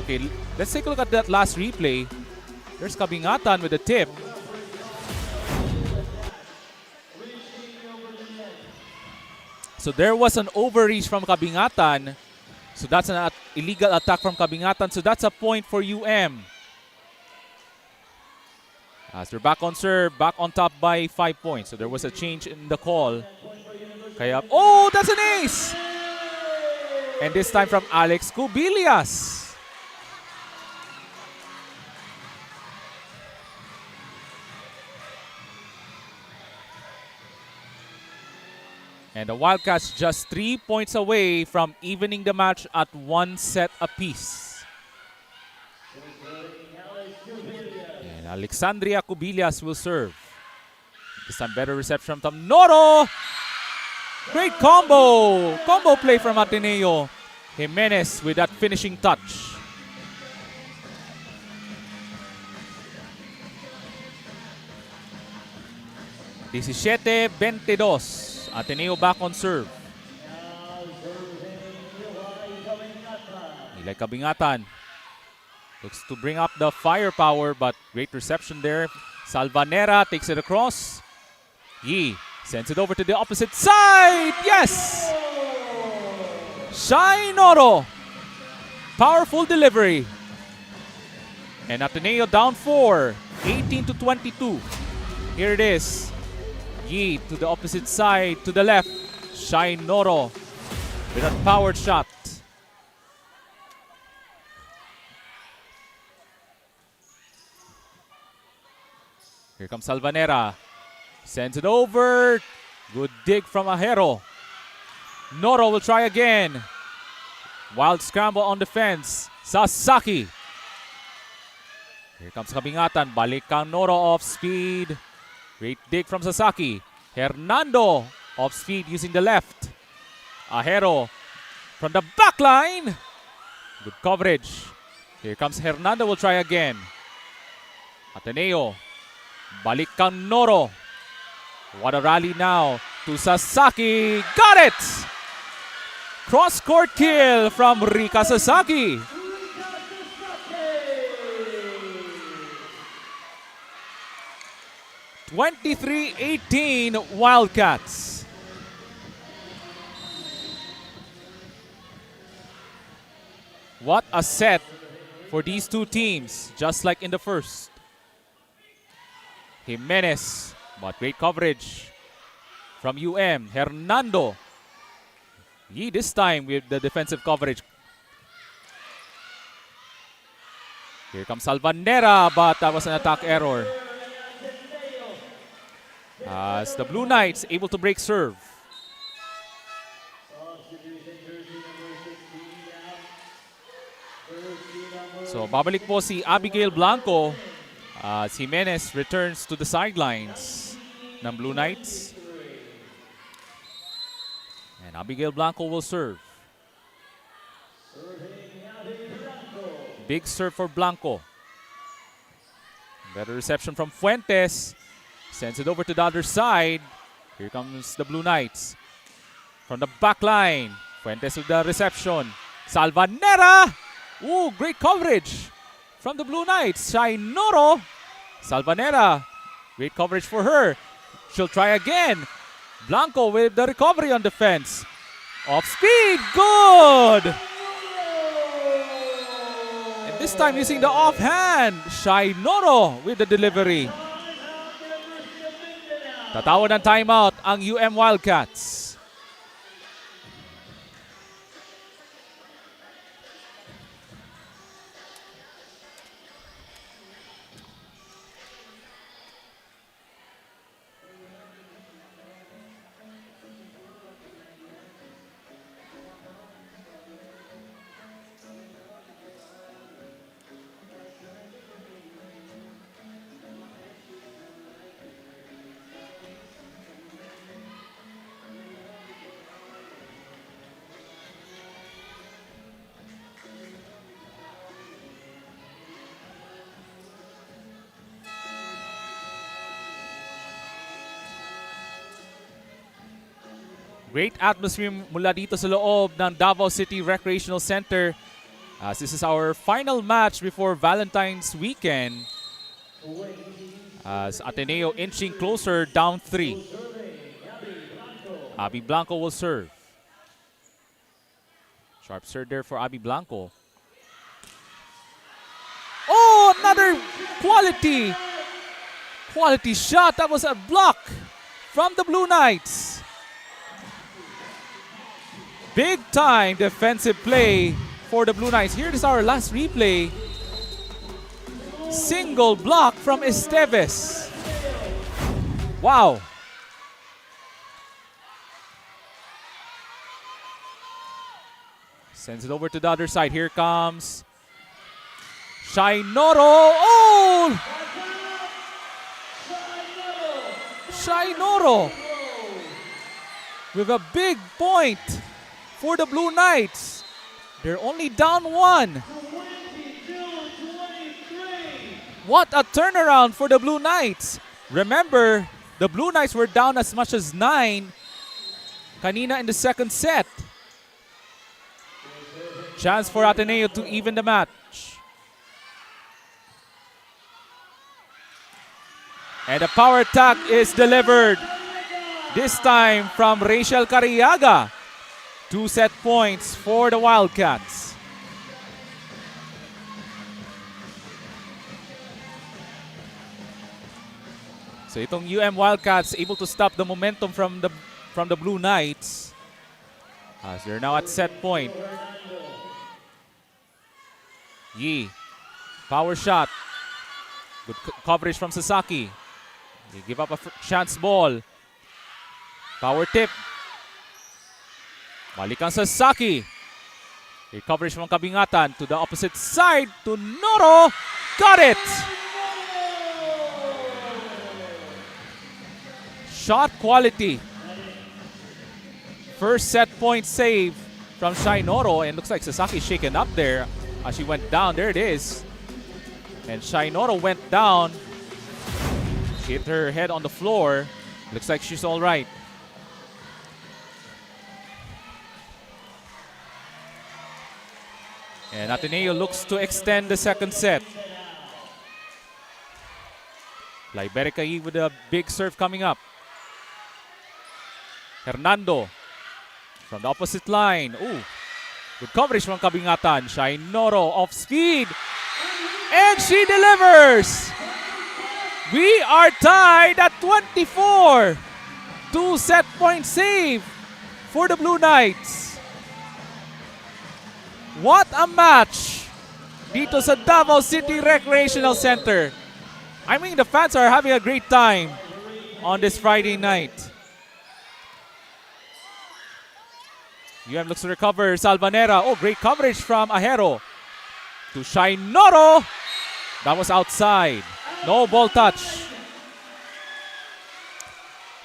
Okay, let's take a look at that last replay. There's Kabingatan with the tip. So there was an overreach from Kabingatan. So that's an illegal attack from Kabingatan. So that's a point for UM. As they're back on serve, back on top by 5 points. So there was a change in the call. Kaya, oh, that's an ace! And this time from Alex Cubillas. And the Wildcats just 3 points away from evening the match at 1 set apiece. And Alexandria Cubillas will serve. This time better reception from Noro. Great combo! Combo play from Ateneo. Jimenez with that finishing touch. Diecisiete 22. Ateneo back on serve. Ilay Kabingatan looks to bring up the firepower, but great reception there. Salvanera takes it across. Yi sends it over to the opposite side. Yes! Shai Noro. Powerful delivery. And Ateneo down 4, 18-22. Here it is. Yi to the opposite side, to the left. Shai Noro with a powered shot. Here comes Salvanera. Sends it over. Good dig from Ajero. Noro will try again. Wild scramble on defense. Sasaki. Here comes Kabingatan. Balik kang Noro off speed. Great dig from Sasaki. Hernando off speed using the left. Ajero from the back line. Good coverage. Here comes Hernando. Will try again. Ateneo. Balik kang Noro. What a rally now to Sasaki. Got it! Cross-court kill from Rika Sasaki. (23-18) Wildcats. What a set for these two teams, just like in the first. Jimenez, but great coverage from UM. Hernando. Yi this time with the defensive coverage. Here comes Salvanera, but that was an attack error. As the Blue Knights able to break serve. So babalik po si Abigail Blanco as Jimenez returns to the sidelines ng Blue Knights. And Abigail Blanco will serve. Big serve for Blanco. Better reception from Fuentes. Sends it over to the other side. Here comes the Blue Knights. From the back line. Fuentes with the reception. Salvanera! Ooh, great coverage from the Blue Knights. Shai Noro. Salvanera. Great coverage for her. She'll try again. Blanco with the recovery on defense. Off speed. Good! And this time using the offhand. Shai Noro with the delivery. Tatawag ng timeout ang UM Wildcats. Great atmosphere mula dito sa loob ng Davao City Recreational Center. As this is our final match before Valentine's weekend. As Ateneo inching closer, down 3. Abby Blanco will serve. Sharp serve there for Abby Blanco. Oh, another quality Quality shot. That was a block from the Blue Knights. Big time defensive play for the Blue Knights. Here is our last replay. Single block from Esteves. Wow. Sends it over to the other side. Here comes Shainoro. Oh! Shainoro with a big point for the Blue Knights. They're only down 1. What a turnaround for the Blue Knights. Remember, the Blue Knights were down as much as 9 kanina in the second set. Chance for Ateneo to even the match. And the power attack is delivered. This time from Rachel Cariaga. 2 set points for the Wildcats. So itong UM Wildcats able to stop the momentum from the Blue Knights. As they're now at set point. Yi, power shot. Good coverage from Sasaki. They give up a chance ball. Power tip. Balik ang Sasaki. A coverage from Kabingatan to the opposite side to Noro. Got it! Shot quality. First set point save from Shai Noro, and looks like Sasaki shaken up there as she went down. There it is. And Shai Noro went down. She hit her head on the floor. Looks like she's all right. And Ateneo looks to extend the second set. Liberica E with a big serve coming up. Hernando from the opposite line. Ooh, good coverage from Kabingatan. Shai Noro off speed. And she delivers. We are tied at 24. 2 set point save for the Blue Knights. What a match dito sa Davao City Recreational Center. I mean, the fans are having a great time on this Friday night. UM looks to recover. Salvanera. Oh, great coverage from Ahero. To Shai Noro. That was outside. No ball touch.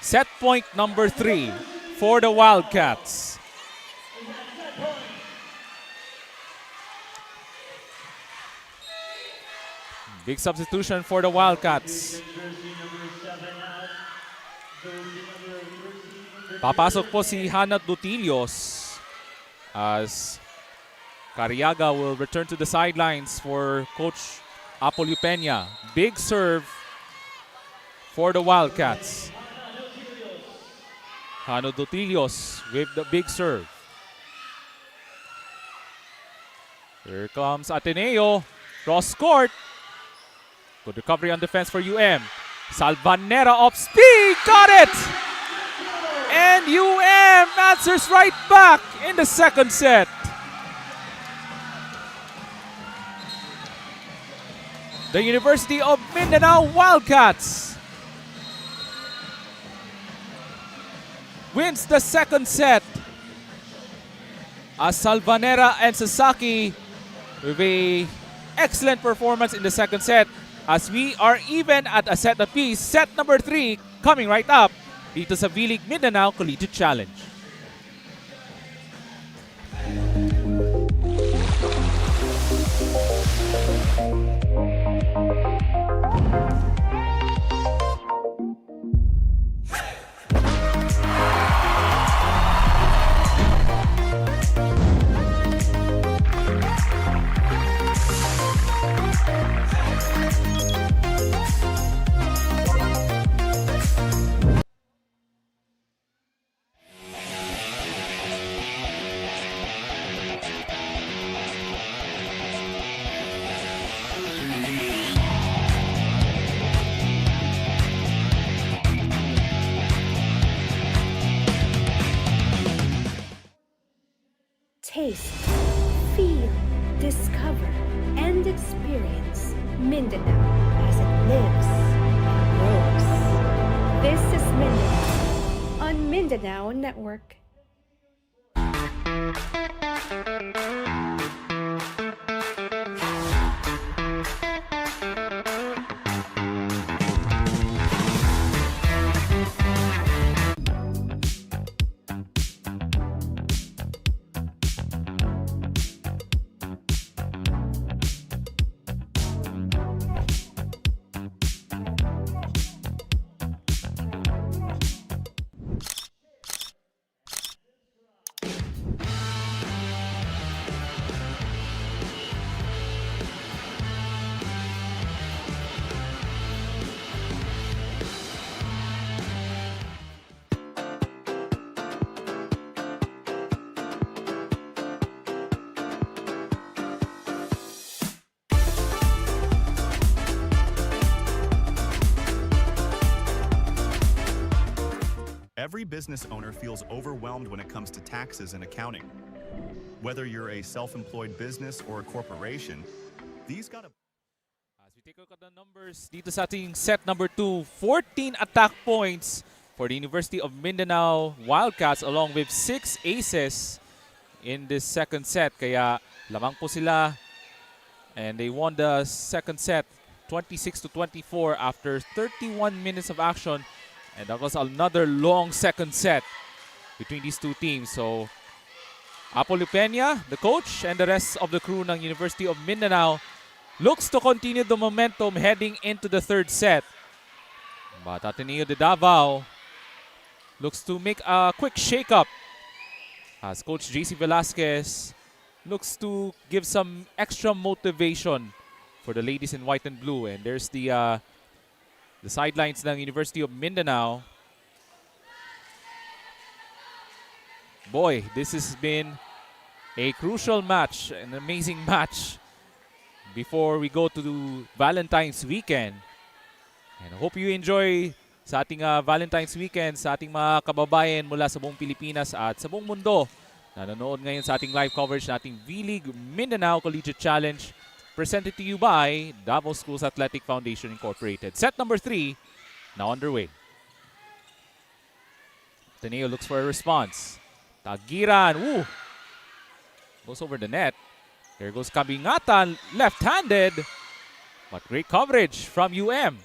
Set point number 3 for the Wildcats. Big substitution for the Wildcats. Papasok po si Hannah Dutilios as Cariaga will return to the sidelines for Coach Apollo Peña. Big serve for the Wildcats. Hannah Dutilios with the big serve. Here comes Ateneo. Cross court. Good recovery on defense for UM. Salvanera off speed. Got it! And UM answers right back in the second set. The University of Mindanao Wildcats wins the second set as Salvanera and Sasaki with a excellent performance in the second set as we are even at a set apiece. Set number 3 coming right up dito sa V-League Mindanao Collegiate Challenge. Taste, feel, discover, and experience Mindanao as it lives and grows. This is Mindanao on Mindanao Network. Every business owner feels overwhelmed when it comes to taxes and accounting. Whether you're a self-employed business or a corporation, these gotta... As we take a look at the numbers dito sa ating set number 2, 14 attack points for the University of Mindanao Wildcats along with 6 aces in this second set. Kaya lamang po sila and they won the second set 26-24 after 31 minutes of action. And that was another long second set between these two teams. So Apollo Peña, the coach, and the rest of the crew ng University of Mindanao looks to continue the momentum heading into the third set. But Ateneo de Davao looks to make a quick shake-up as Coach JC Velasquez looks to give some extra motivation for the ladies in white and blue. And there's the sidelines ng University of Mindanao. Boy, this has been a crucial match, an amazing match before we go to Valentine's weekend. And I hope you enjoy sa ating Valentine's weekend sa ating mga kababayan mula sa buong Pilipinas at sa buong mundo na nanonood ngayon sa ating live coverage na ating V-League Mindanao Collegiate Challenge presented to you by Davao Schools Athletic Foundation Incorporated. Set number 3 now underway. Ateneo looks for a response. Tagiran, woo! Goes over the net. There goes Kabingatan, left-handed. But great coverage from UM.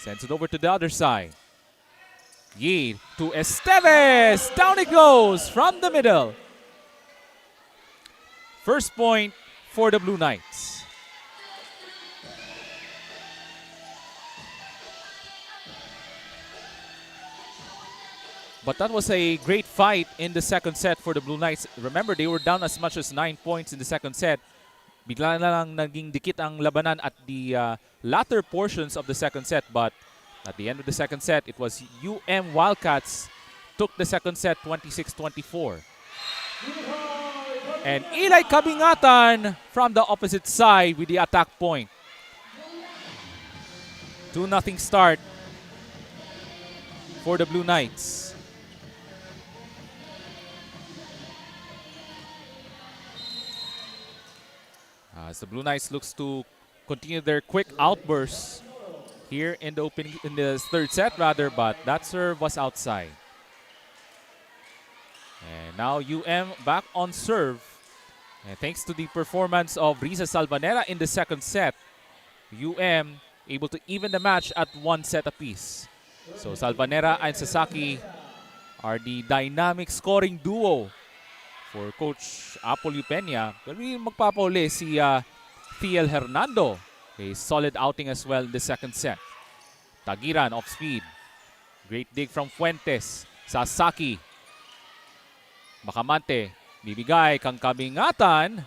Sends it over to the other side. Yi to Esteves. Down it goes from the middle. First point for the Blue Knights. But that was a great fight in the second set for the Blue Knights. Remember, they were down as much as 9 points in the second set. Bigla na lang naging dikit ang labanan at the latter portions of the second set. But at the end of the second set, it was UM Wildcats took the second set 26-24. And Eli Kabingatan from the opposite side with the attack point. 2-0 start for the Blue Knights. As the Blue Knights looks to continue their quick outbursts here in the third set rather, but that serve was outside. And now UM back on serve. And thanks to the performance of Riza Salvanera in the second set, UM able to even the match at 1 set apiece. So Salvanera and Sasaki are the dynamic scoring duo for Coach Apollo Peña. Pero magpapauli si Thiel Hernando. A solid outing as well in the second set. Tagiran off speed. Great dig from Fuentes. Sasaki. Bacamante. Bibigay kang Kabingatan.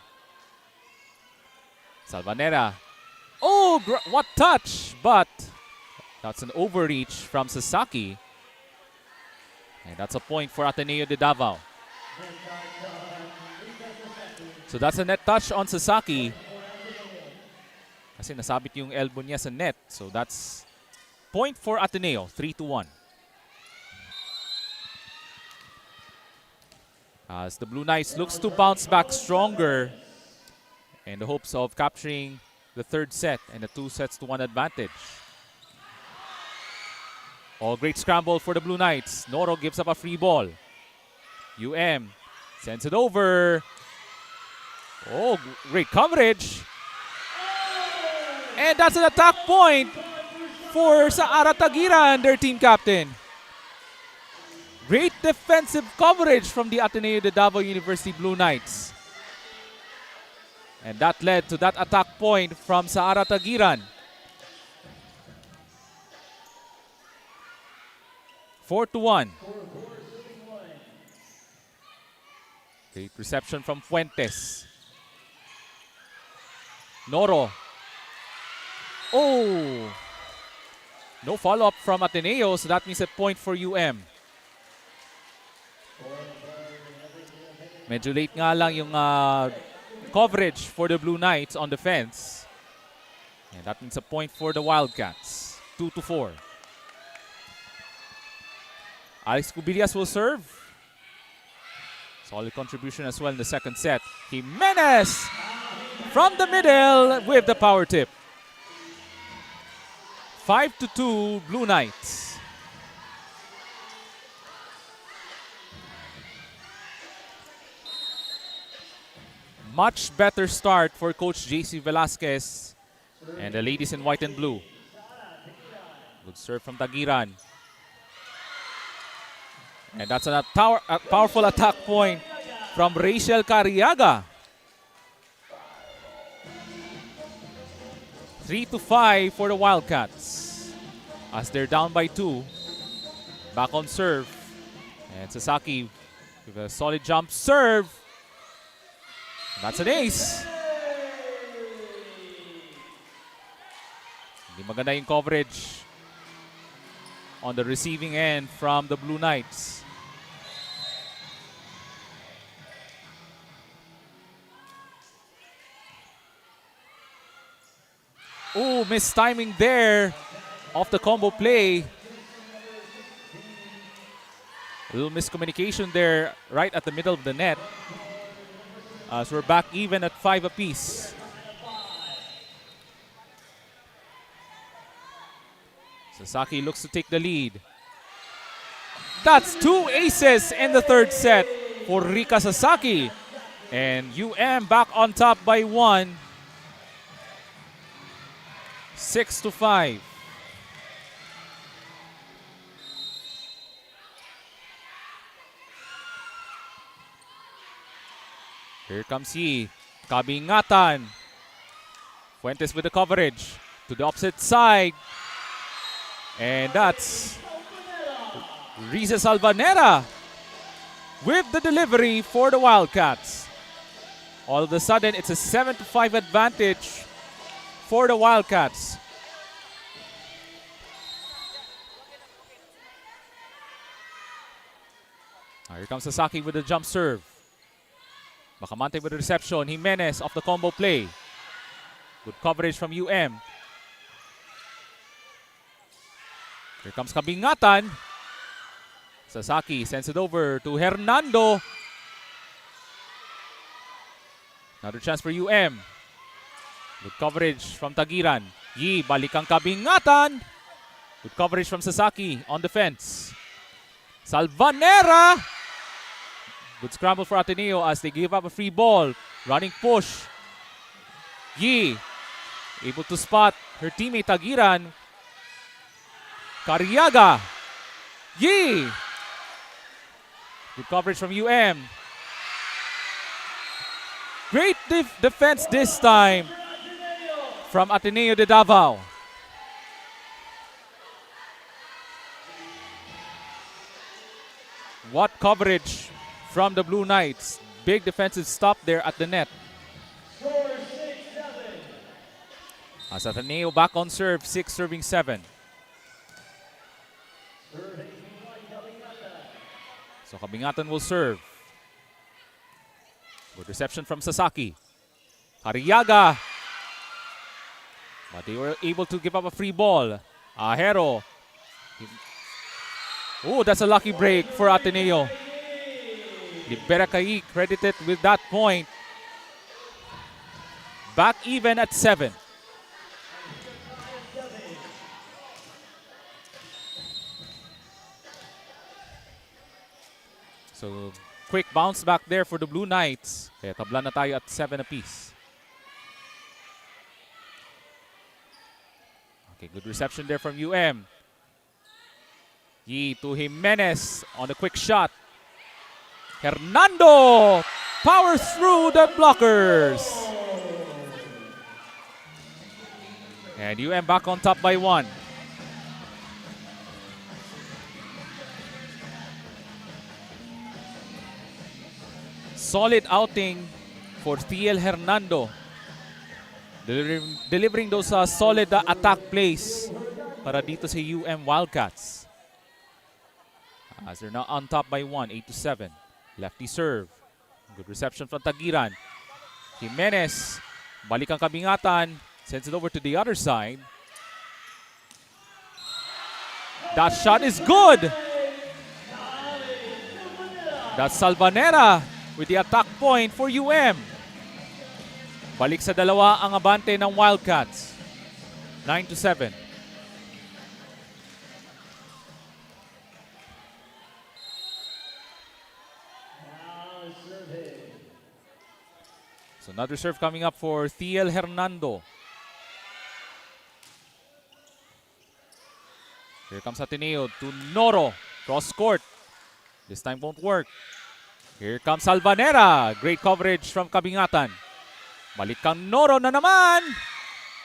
Salvanera. Oh, what touch! But that's an overreach from Sasaki. And that's a point for Ateneo de Davao. So that's a net touch on Sasaki. Kasi nasabit yung elbow niya sa net. So that's point for Ateneo, 3-1. as the Blue Knights looks to bounce back stronger in the hopes of capturing the third set and a 2-1 advantage. Oh, great scramble for the Blue Knights. Noro gives up a free ball. Sends it over. Oh, great coverage. And that's an attack point for Saara Tagiran, their team captain. Great defensive coverage from the Ateneo de Davao University Blue Knights. And that led to that attack point from Saara Tagiran. 4-1. Great reception from Fuentes. Noro. Oh! No follow-up from Ateneo, so that means a point for Medyo late nga lang yung coverage for the Blue Knights on defense. And that means a point for the Wildcats. 2-4. Alex Cubillas will serve. Solid contribution as well in the second set. Jimenez from the middle with the power tip. 5-2 Blue Knights. Much better start for Coach JC Velasquez and the ladies in white and blue. Good serve from Tagiran. And that's a powerful attack point from Rachel Cariaga. 3-5 for the Wildcats as they're down by 2. Back on serve. And Sasaki with a solid jump serve. That's an ace. Hindi maganda yung coverage on the receiving end from the Blue Knights. Oh, missed timing there off the combo play. A little miscommunication there right at the middle of the net. As we're back even at 5 apiece. Sasaki looks to take the lead. That's 2 aces in the third set for Rika Sasaki. And back on top by 1. 6-5. Here comes he. Kabingatan. Fuentes with the coverage. To the opposite side. And that's Riza Salvanera with the delivery for the Wildcats. All of a sudden, it's a 7-5 advantage for the Wildcats. Here comes Sasaki with the jump serve. Bacamante with the reception. Jimenez off the combo play. Good coverage from Here comes Kabingatan. Sasaki sends it over to Hernando. Another chance for Good coverage from Tagiran. Balik ang Kabingatan. Good coverage from Sasaki on defense. Salvanera. Good scramble for Ateneo as they give up a free ball. Running push. Able to spot her teammate Tagiran. Cariaga. Good coverage from Great defense this time from Ateneo de Davao. What coverage from the Blue Knights. Big defensive stop there at the net. As Ateneo back on serve, 6-7. So Kabingatan will serve. Good reception from Sasaki. Cariaga. But they were able to give up a free ball. Ahero. Oh, that's a lucky break for Ateneo. Liberacaí credited with that point. Back even at 7. So, quick bounce back there for the Blue Knights. Kaya tabla na tayo at 7 apiece. Okay, good reception there from UM. Yi to Jimenez on a quick shot. Hernando powers through the blockers. And UM back on top by 1. Solid outing for Thiel Hernando. Delivering those solid attack plays para dito sa UM Wildcats. As they're now on top by 1, 8-7. Lefty serve. Good reception from Tagiran. Jimenez, balik ang kabingatan. Sends it over to the other side. That shot is good. That's Salvanera with the attack point for UM. Balik sa dalawa ang abante ng Wildcats. 9-7. So another serve coming up for Thiel Hernando. Here comes Ateneo to Noro. Cross court. This time won't work. Here comes Salvanera. Great coverage from Kabingatan. Balik kang Noro na naman.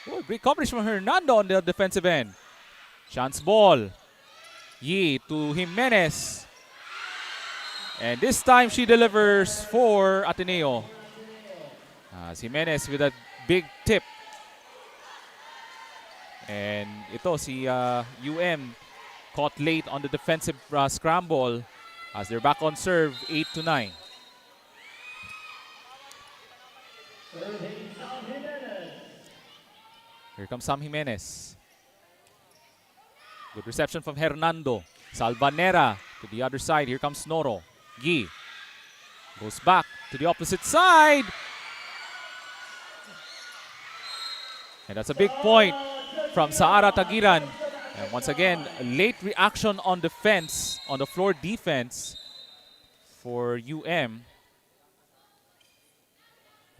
Oh, great coverage from Hernando on the defensive end. Chance ball. Yi to Jimenez. And this time she delivers for Ateneo. Jimenez with a big tip. And ito si UM caught late on the defensive scramble as they're back on serve, 8-9. Here comes Sam Jimenez. Good reception from Hernando. Salvanera to the other side. Here comes Noro. Yi goes back to the opposite side. And that's a big point from Saara Tagiran. And once again, a late reaction on defense, on the floor defense for UM.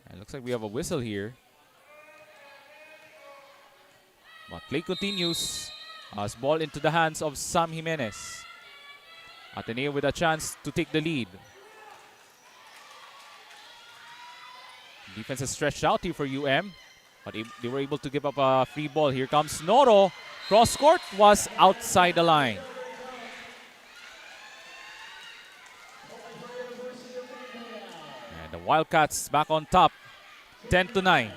And looks like we have a whistle here. But play continues as ball into the hands of Sam Jimenez. Ateneo with a chance to take the lead. Defense is stretched out here for UM. But they were able to give up a free ball. Here comes Noro. Cross court was outside the line. And the Wildcats back on top, 10-9.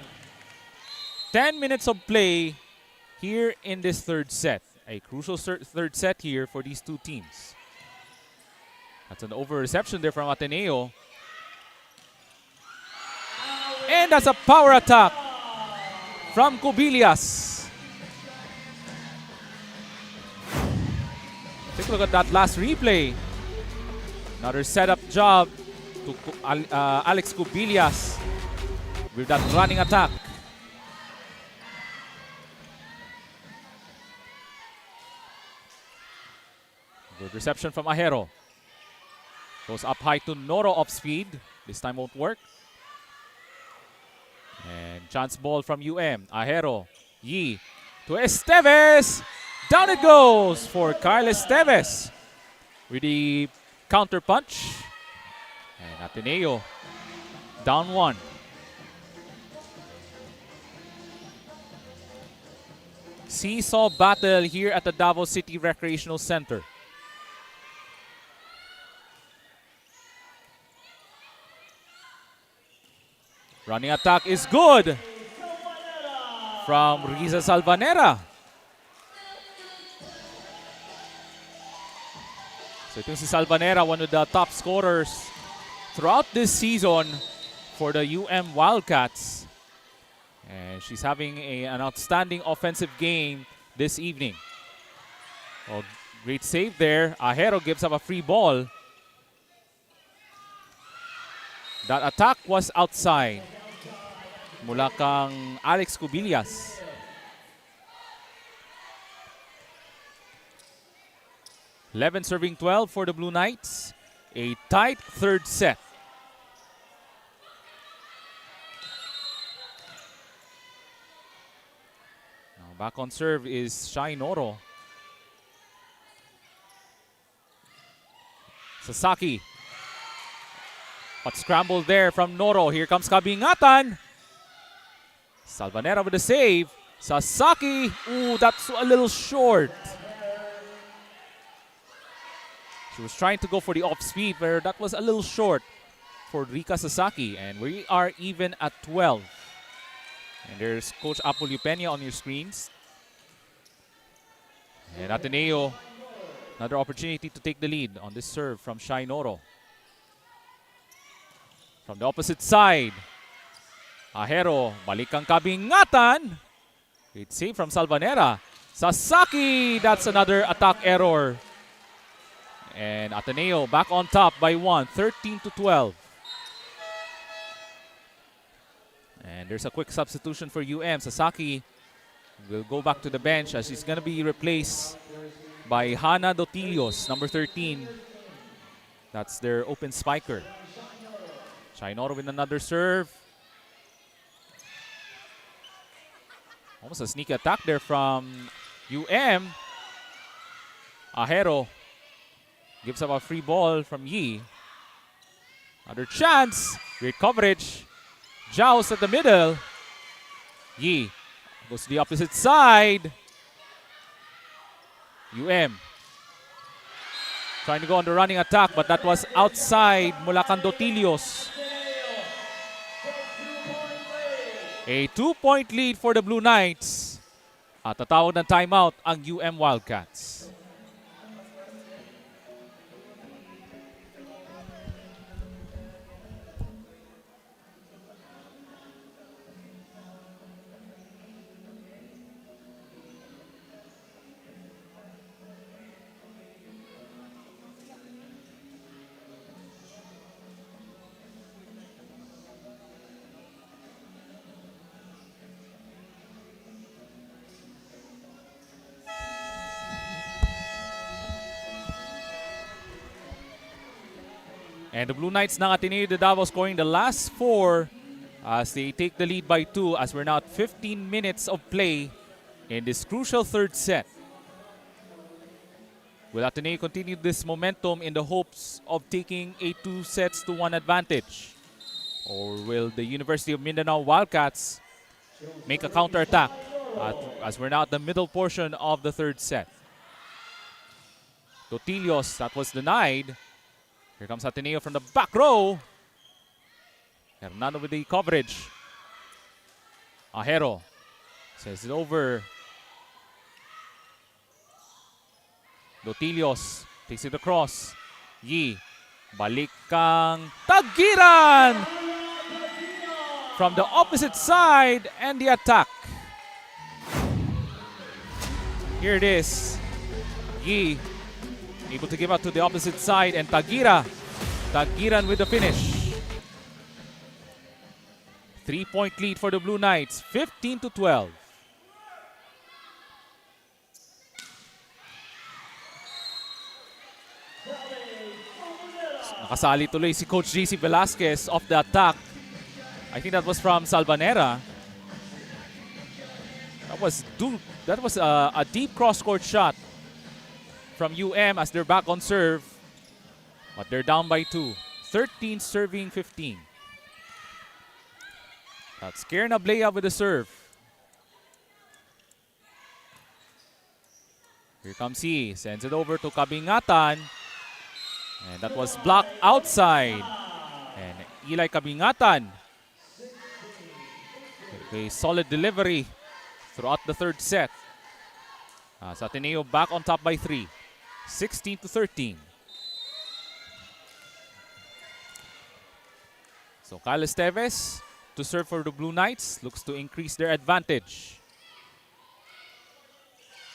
10 minutes of play here in this third set. A crucial third set here for these two teams. That's an over reception there from Ateneo. And that's a power attack from Cubillas. Take a look at that last replay. Another setup job to Alex Cubillas with that running attack. Good reception from Ahero. Goes up high to Noro off speed. This time won't work. And chance ball from UM. Ahero. Yi to Esteves. Down it goes for Kyle Esteves with the counter punch. And Ateneo down 1. Seesaw battle here at the Davao City Recreational Center. Running attack is good from Riza Salvanera. So itong si Salvanera, one of the top scorers throughout this season for the UM Wildcats. And she's having an outstanding offensive game this evening. Oh, great save there. Ahero gives up a free ball. That attack was outside. Mula kang Alex Cubillas. (11 serving 12 for the Blue Knights. A tight third set. Now back on serve is Shai Noro. Sasaki. But scrambled there from Noro. Here comes Kabingatan. Salvanera with the save. Sasaki. Ooh, that's a little short. She was trying to go for the off-speed, but that was a little short for Rika Sasaki. And we are even at 12. And there's Coach Apollo Peña on your screens. And Ateneo, another opportunity to take the lead on this serve from Shai Noro. From the opposite side, Ahero, balik ang Kabingatan. Great save from Salvanera. Sasaki, that's another attack error. And Ateneo back on top by 1, 13-12. And there's a quick substitution for UM. Sasaki will go back to the bench as she's going to be replaced by Hana Dotilios, number 13. That's their open spiker. Shai Noro with another serve. Almost a sneaky attack there from UM. Ahero gives up a free ball from Yi. Another chance. Great coverage. Joust at the middle. Yi goes to the opposite side. UM trying to go on the running attack, but that was outside mula kang Dotilios. A 2-point lead for the Blue Knights. At tatawag ng timeout ang UM Wildcats. And the Blue Knights ng Ateneo de Davao scoring the last 4 as they take the lead by 2 as we're now at 15 minutes of play in this crucial third set. Will Ateneo continue this momentum in the hopes of taking a 2-1 advantage? Or will the University of Mindanao Wildcats make a counterattack as we're now at the middle portion of the third set? Dotilios, that was denied. Here comes Ateneo from the back row. Hernando with the coverage. Ahero says it over. Dotilios takes it across. Yi, balik kang Tagiran! From the opposite side and the attack. Here it is. Yi able to give out to the opposite side and Tagiran with the finish. 3-point lead for the Blue Knights, 15-12. Nakasali tuloy si Coach JC Velasquez off the attack. I think that was from Salvanera. That was a deep cross-court shot from UM as they're back on serve. But they're down by 2. 13 serving 15. That's Kierna Blea with the serve. Here comes he. Sends it over to Kabingatan. And that was blocked outside. And Eli Kabingatan. A solid delivery throughout the third set. Ateneo back on top by 3. 16-13. So Kyle Esteves to serve for the Blue Knights. Looks to increase their advantage.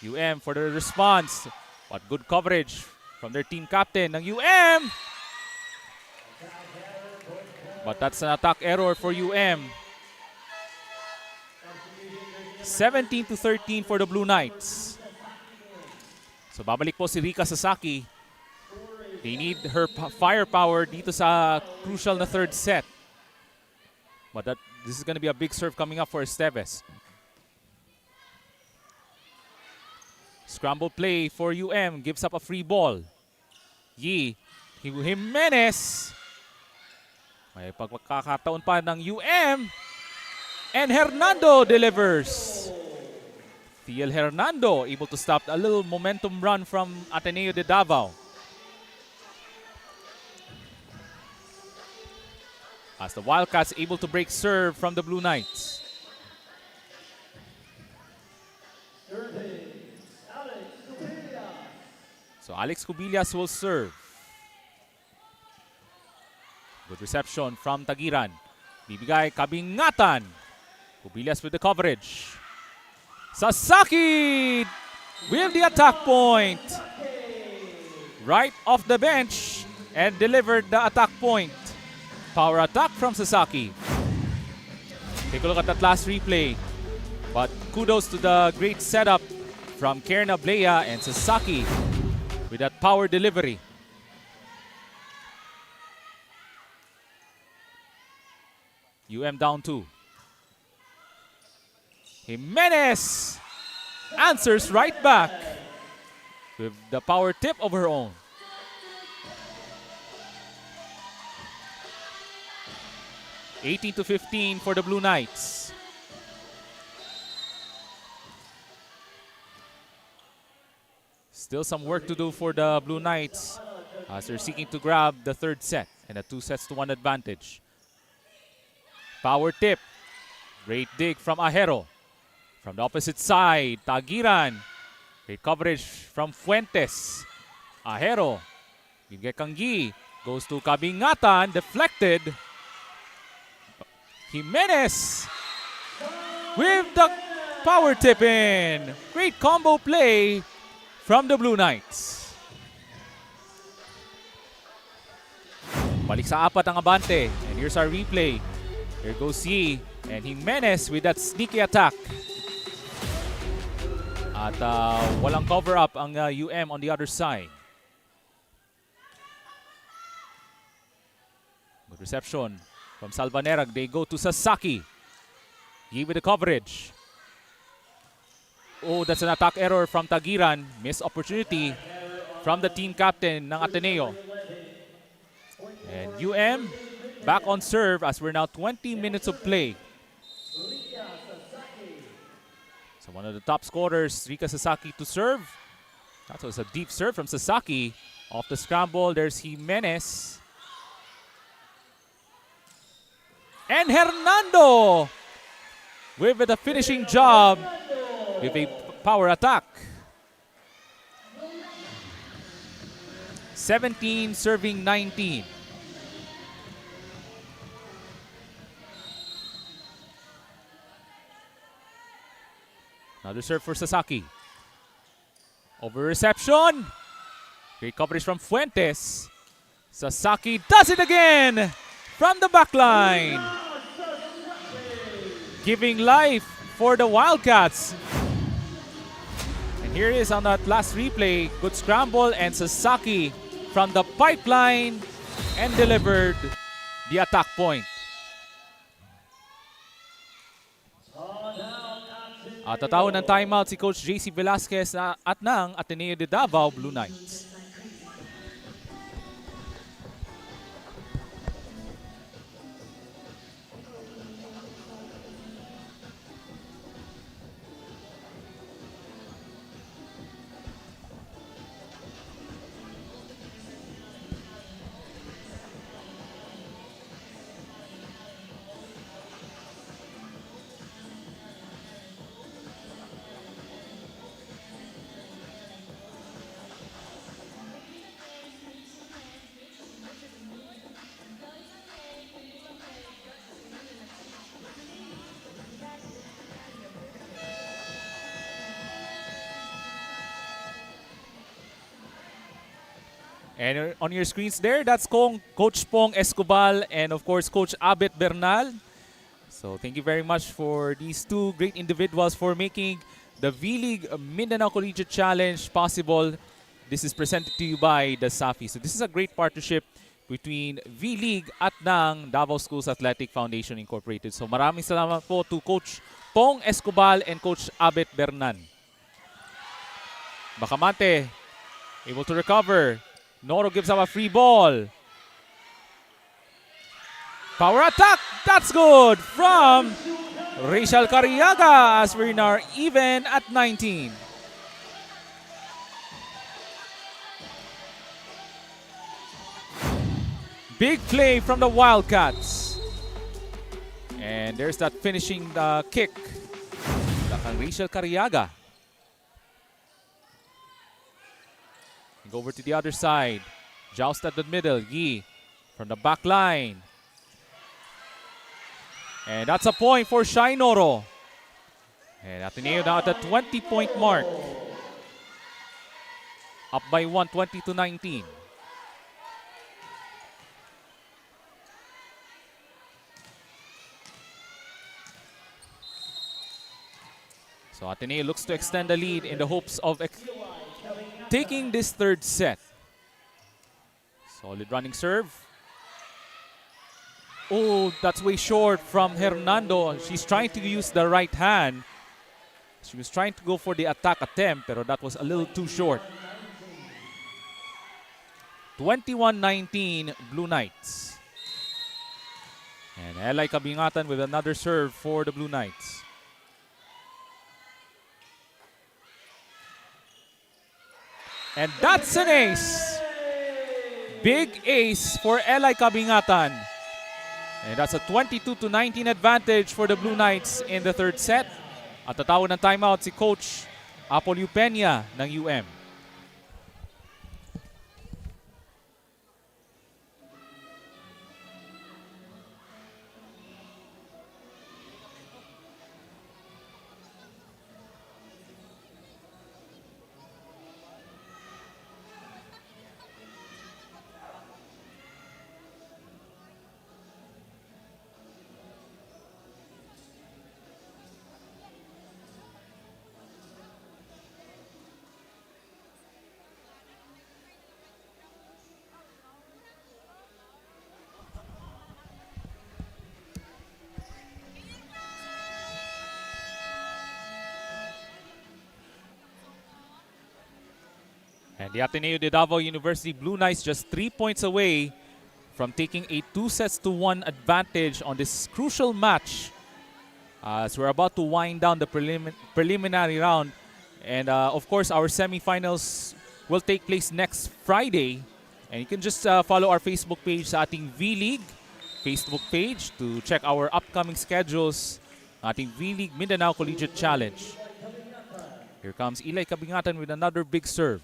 UM for the response. What good coverage from their team captain ng UM. But that's an attack error for UM. 17-13 for the Blue Knights. So babalik po si Rika Sasaki. They need her firepower dito sa crucial na third set. But this is going to be a big serve coming up for Esteves. Scramble play for UM. Gives up a free ball. Jimenez. May pagkakataon pa ng UM. And Hernando delivers. Thiel Hernando able to stop a little momentum run from Ateneo de Davao. As the Wildcats able to break serve from the Blue Knights. So Alex Cubillas will serve. Good reception from Tagiran. Bibigay kabingatan. Cubillas with the coverage. Sasaki with the attack point. Right off the bench and delivered the attack point. Power attack from Sasaki. Take a look at that last replay. But kudos to the great setup from Kierna Blea and Sasaki with that power delivery. UM down 2. Jimenez answers right back with the power tip of her own. (18-15) for the Blue Knights. Still some work to do for the Blue Knights as they're seeking to grab the third set and a 2-1 advantage. Power tip. Great dig from Ahero. From the opposite side, Tagiran. Great coverage from Fuentes. Ahero. Kangi goes to Kabingatan. Deflected. Jimenez with the power tip in. Great combo play from the Blue Knights. Balik sa apat ang abante. And here's our replay. Here goes Yi and Jimenez with that sneaky attack. At walang cover-up ang UM on the other side. Good reception from Salvanerag. They go to Sasaki. Yi with the coverage. Oh, that's an attack error from Tagiran. Missed opportunity from the team captain ng Ateneo. And UM back on serve as we're now 20 minutes of play. So one of the top scorers, Rika Sasaki to serve. That was a deep serve from Sasaki. Off the scramble, there's Jimenez. And Hernando with the finishing job with a power attack. 17 serving 19. Another serve for Sasaki. Over reception. Great coverage from Fuentes. Sasaki does it again from the back line. Giving life for the Wildcats. And here is on that last replay. Good scramble and Sasaki from the pipeline and delivered the attack point. At tatawag ng timeout si Coach JC Velasquez at ng Ateneo de Davao Blue Knights. And on your screens there, that's Coach Pong Escobal and of course Coach Abet Bernal. So thank you very much for these two great individuals for making the V-League Mindanao Collegiate Challenge possible. This is presented to you by DASAFI. So this is a great partnership between V-League at ng Davao Schools Athletic Foundation Incorporated. So maraming salamat po to Coach Pong Escobal and Coach Abet Bernan. Bacamante able to recover. Noro gives up a free ball. Power attack. That's good from Rachel Cariaga as we're now even at 19. Big play from the Wildcats. And there's that finishing kick. Kang Rachel Cariaga. Go over to the other side. Joust at the middle. Yi from the back line. And that's a point for Shai Noro. And Ateneo now at the 20-point mark. Up by 1, 20-19. So Ateneo looks to extend the lead in the hopes of taking this third set. Solid running serve. Oh, that's way short from Hernando. She's trying to use the right hand. She was trying to go for the attack attempt, pero that was a little too short. 21-19 Blue Knights. And Eli Kabingatan with another serve for the Blue Knights. And that's an ace. Big ace for Eli Kabingatan. And that's a 22-19 advantage for the Blue Knights in the third set. At tatawag ng timeout si Coach Apolio Peña ng UM. And the Ateneo de Davao University Blue Knights just 3 points away from taking a 2-1 advantage on this crucial match. As we're about to wind down the preliminary round. And of course, our semifinals will take place next Friday. And you can just follow our Facebook page sa ating V-League Facebook page to check our upcoming schedules. Ating V-League Mindanao Collegiate Challenge. Here comes Eli Kabingatan with another big serve.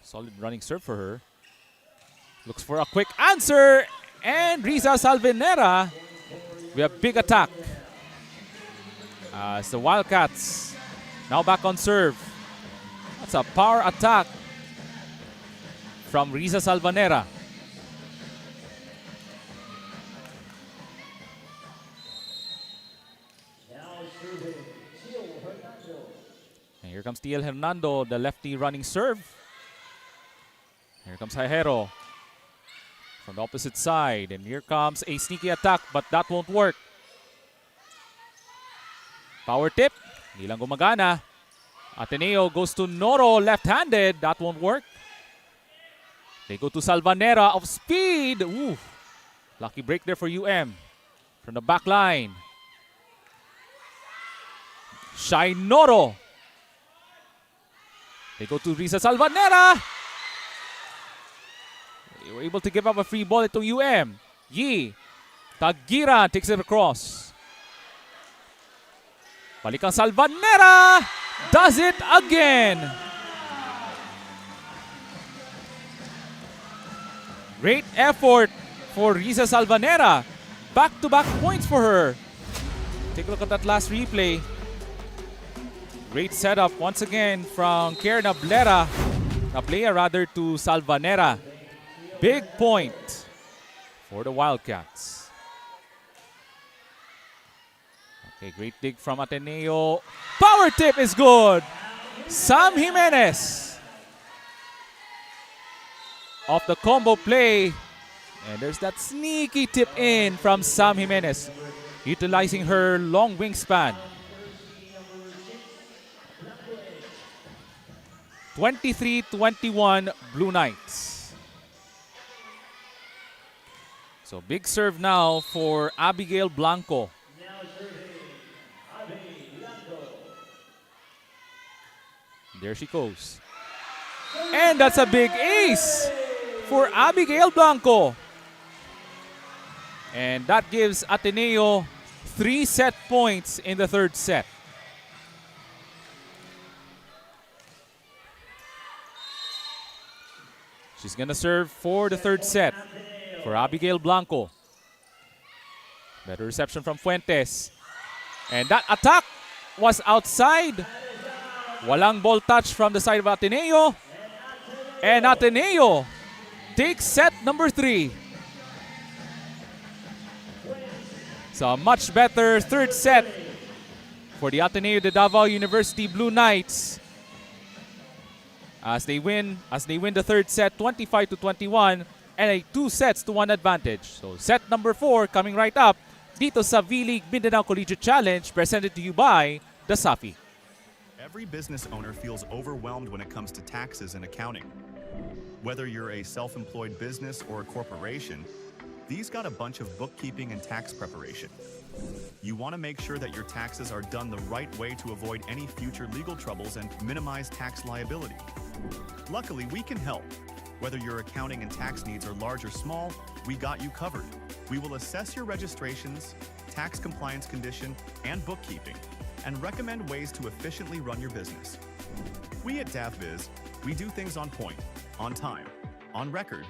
Solid running serve for her. Looks for a quick answer. And Riza Salvenera with a big attack. As the Wildcats now back on serve. That's a power attack from Riza Salvanera. And here comes Tiel Hernando, the lefty running serve. Here comes Hajero from the opposite side. And here comes a sneaky attack, but that won't work. Power tip. Hindi lang gumagana. Ateneo goes to Noro, left-handed. That won't work. They go to Salvanera of speed. Ooh. Lucky break there for UM. From the back line. Shai Noro. They go to Riza Salvanera. They were able to give up a free ball to UM. Yi. Tagira takes it across. Balikang Salvanera. Does it again. Great effort for Riza Salvanera. Back-to-back points for her. Take a look at that last replay. Great setup once again from Kierna Blera. A play rather to Salvanera. Big point for the Wildcats. Okay, great dig from Ateneo. Power tip is good. Sam Jimenez off the combo play. And there's that sneaky tip in from Sam Jimenez, utilizing her long wingspan. 23-21 Blue Knights. So big serve now for Abigail Blanco. There she goes. And that's a big ace for Abigail Blanco. And that gives Ateneo 3 set points in the third set. She's gonna serve for the third set for Abigail Blanco. Better reception from Fuentes. And that attack was outside. Walang ball touch from the side of Ateneo. And Ateneo takes set number 3. So a much better third set for the Ateneo de Davao University Blue Knights as they win the third set 25-21 and a 2-1 advantage. So set number 4 coming right up dito sa V-League Mindanao Collegiate Challenge, presented to you by DASAFI. Every business owner feels overwhelmed when it comes to taxes and accounting. Whether you're a self-employed business or a corporation, these got a bunch of bookkeeping and tax preparation. You want to make sure that your taxes are done the right way to avoid any future legal troubles and minimize tax liability. Luckily, we can help. Whether your accounting and tax needs are large or small, we got you covered. We will assess your registrations, tax compliance condition, and bookkeeping, and recommend ways to efficiently run your business. We at DAVBiz, we do things on point, on time, on record.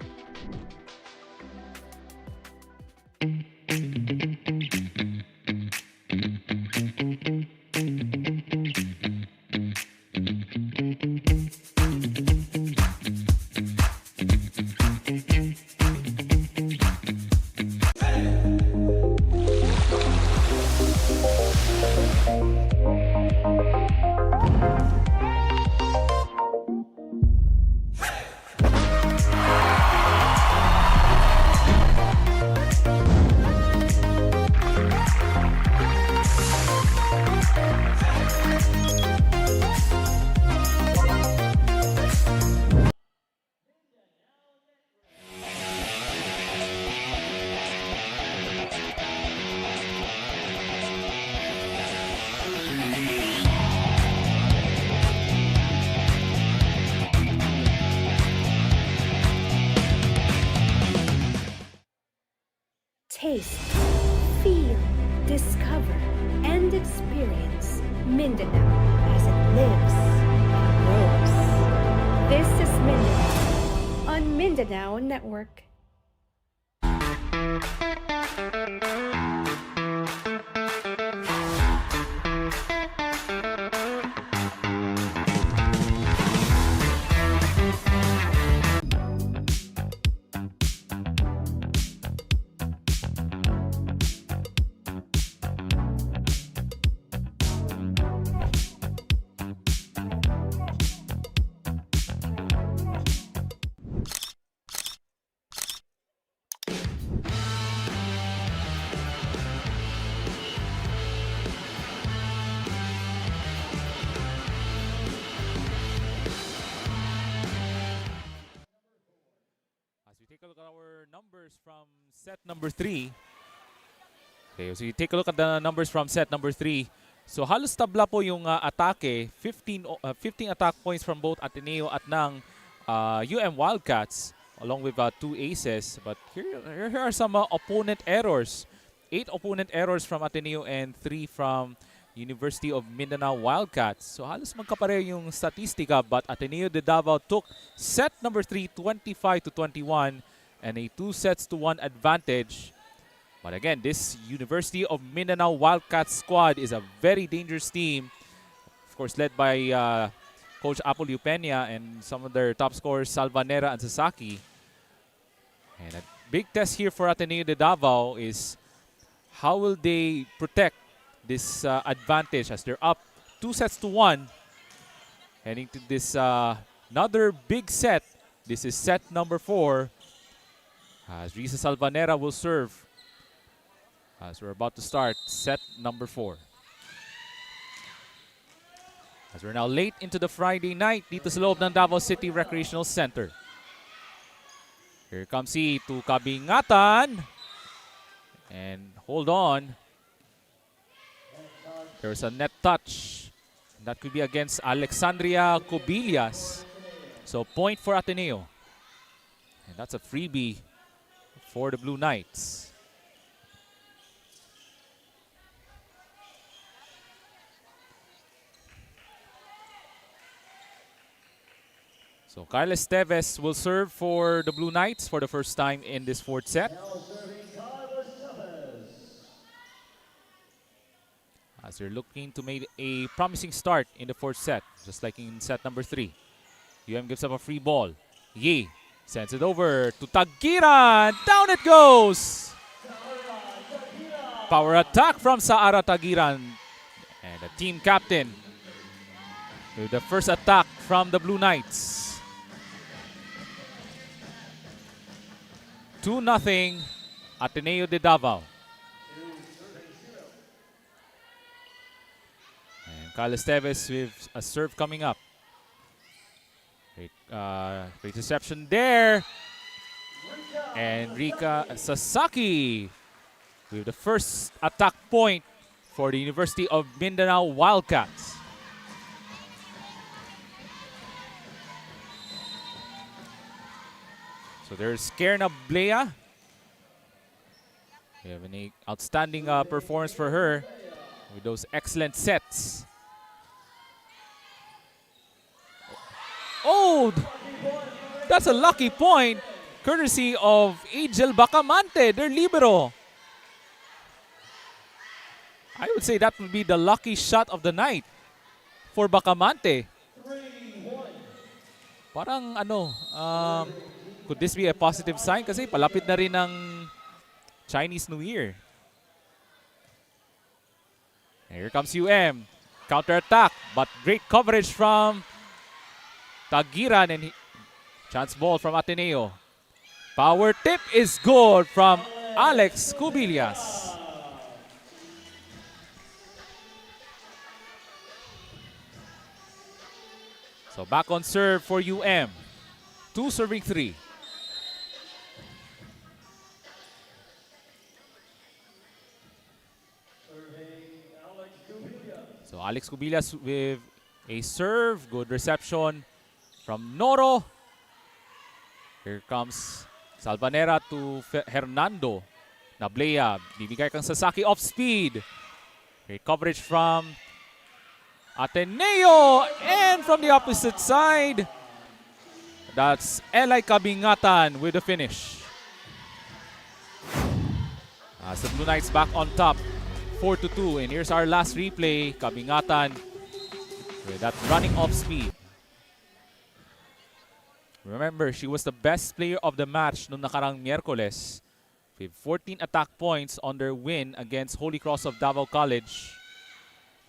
Taste, feel, discover, and experience Mindanao as it lives and grows. This is Mindanao on Mindanao Network. Take a look at our numbers from set number 3. Okay, so you take a look at the numbers from set number 3. So halos tabla po yung atake, 15 attack points from both Ateneo at ng UM Wildcats along with 2 aces. But here are some opponent errors. 8 opponent errors from Ateneo and 3 from University of Mindanao Wildcats. So halos magkapareho yung statistika, but Ateneo de Davao took set number 3 25-21 and a 2-1 advantage. But again, this University of Mindanao Wildcats squad is a very dangerous team. Of course, led by Coach Apollo Peña and some of their top scorers, Salvanera and Sasaki. And a big test here for Ateneo de Davao is how will they protect this advantage as they're up 2-1. Heading to this another big set. This is set number 4. As Risa Salvanera will serve. As we're about to start set number 4. As we're now late into the Friday night dito sa loob ng Davao City Recreational Center. Here comes he to Kabingatan. And hold on. There's a net touch. That could be against Alexandria Cobillas. So point for Ateneo. And that's a freebie for the Blue Knights. So Kyle Esteves will serve for the Blue Knights for the first time in this 4th set. As they're looking to make a promising start in the 4th set, just like in set number 3. UM gives up a free ball. Yi sends it over to Tagiran. Down it goes! Power attack from Saara Tagiran. And the team captain with the first attack from the Blue Knights. 2-0 Ateneo de Davao. And Kyle Esteves with a serve coming up. Great reception there. And Rika Sasaki with the first attack point for the University of Mindanao Wildcats. So there's Kierna Blea. We have an outstanding performance for her with those excellent sets. Oh, that's a lucky point, courtesy of Angel Bacamante, their libero. I would say that would be the lucky shot of the night for Bacamante. Parang could this be a positive sign? Kasi palapit na rin ng Chinese New Year. And here comes UM. Counter-attack, but great coverage from Tagiran and chance ball from Ateneo. Power tip is good from Alex Cubillas. So back on serve for UM. 2 serving 3. So Alex Cubillas with a serve. Good reception from Noro. Here comes Salvanera to Hernando. Nablea, bibigay kang Sasaki off speed. Great coverage from Ateneo. And from the opposite side, that's Eli Kabingatan with the finish. As the Blue Knights back on top, 4-2. And here's our last replay. Kabingatan with that running off speed. Remember, she was the best player of the match noong nakarang Miyerkules with 14 attack points on their win against Holy Cross of Davao College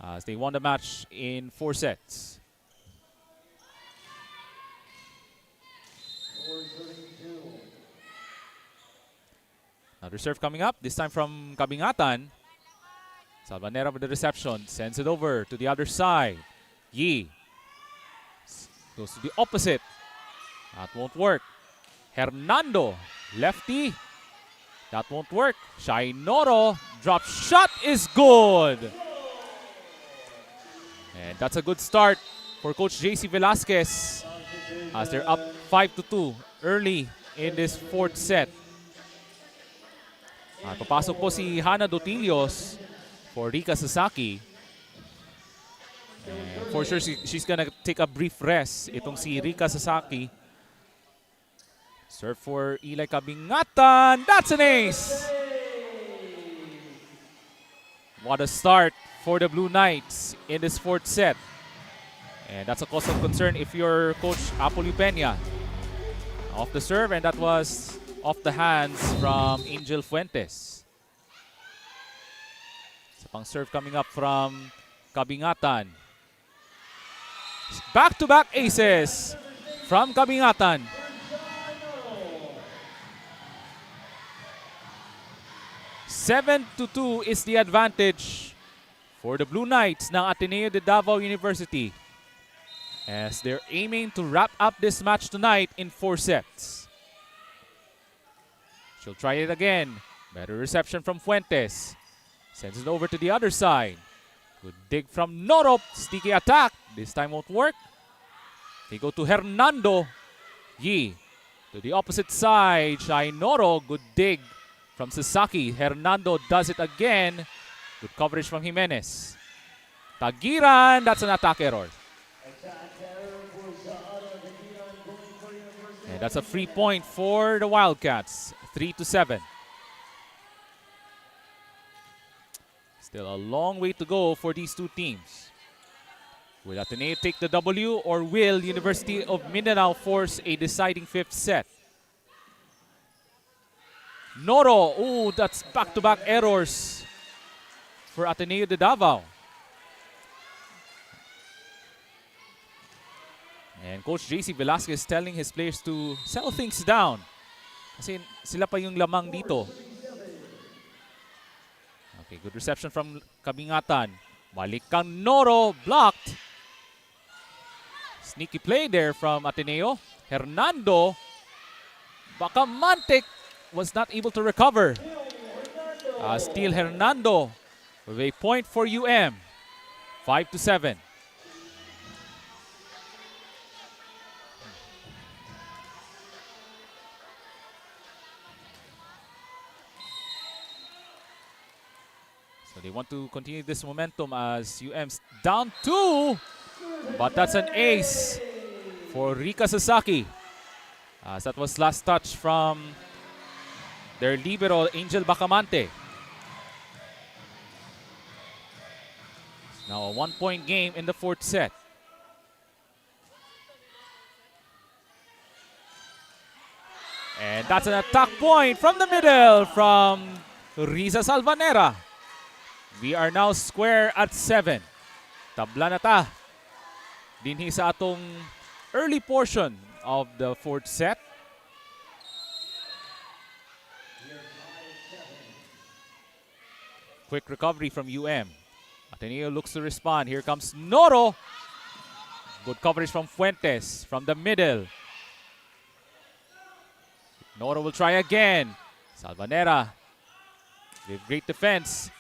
as they won the match in 4 sets. Another serve coming up, this time from Kabingatan. Salvanera with the reception, sends it over to the other side. Yi goes to the opposite. That won't work. Hernando, lefty. That won't work. Shai Noro, drop shot is good. And that's a good start for Coach JC Velasquez as they're up 5-2 early in this 4th set. Papasok po si Hana Dotilios for Rika Sasaki. And for sure, she's gonna take a brief rest. Itong si Rika Sasaki. Serve for Eli Kabingatan. That's an ace! What a start for the Blue Knights in this 4th set. And that's a cause of concern if you're Coach Apollo Peña. Off the serve, and that was off the hands from Angel Fuentes. Isa pang serve coming up from Kabingatan. Back-to-back aces from Kabingatan. Seven to 2 is the advantage for the Blue Knights ng Ateneo de Davao University, as they're aiming to wrap up this match tonight in 4 sets. She'll try it again. Better reception from Fuentes. Sends it over to the other side. Good dig from Noro. Sticky attack. This time won't work. They go to Hernando. Yi to the opposite side. Shy Noro. Good dig from Sasaki. Hernando does it again. Good coverage from Jimenez. Tagiran. That's an attack error. And that's a free point for the Wildcats. 3-7. Still a long way to go for these two teams. Will Ateneo take the W, or will University of Mindanao force a deciding 5th set? Noro. Ooh, that's back-to-back errors for Ateneo de Davao. And Coach JC Velasquez telling his players to settle things down, kasi sila pa yung lamang dito. Okay, good reception from Kabingatan. Balik kang Noro, blocked. Sneaky play there from Ateneo. Hernando. Bacamantic was not able to recover. Steal Hernando with a point for UM. 5-7. So they want to continue this momentum as UM's down 2. But that's an ace for Rika Sasaki. As that was last touch from their libero, Angel Bacamante. Now a 1-point game in the 4th set. And that's an attack point from the middle from Riza Salvanera. We are now square at 7. Tabla na ta dinhi sa atong early portion of the 4th set. Quick recovery from UM. Ateneo looks to respond. Here comes Noro. Good coverage from Fuentes from the middle. Noro will try again. Salvanera with great defense.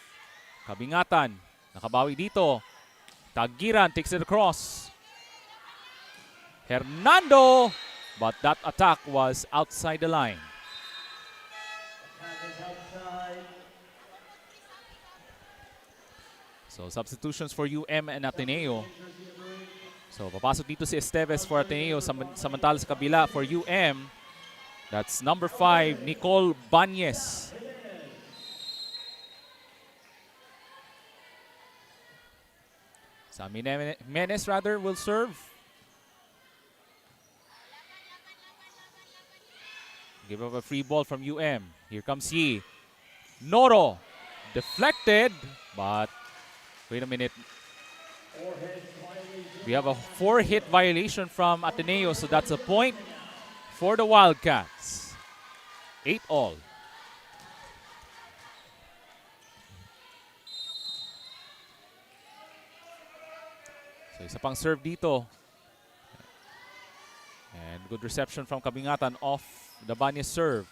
Kabingatan, nakabawi dito. Tagiran takes it across. Hernando, but that attack was outside the line. So substitutions for UM and Ateneo. So papasok dito si Esteves for Ateneo, samantala sa kabila for UM. That's number 5, Nicole Banyes. Sami Menes rather will serve. Give up a free ball from UM. Here comes Yi. Noro. Deflected, but wait a minute. We have a 4-hit violation from Ateneo, so that's a point for the Wildcats. 8-all. So isa pang serve dito. And good reception from Kabingatan off the Banyes serve.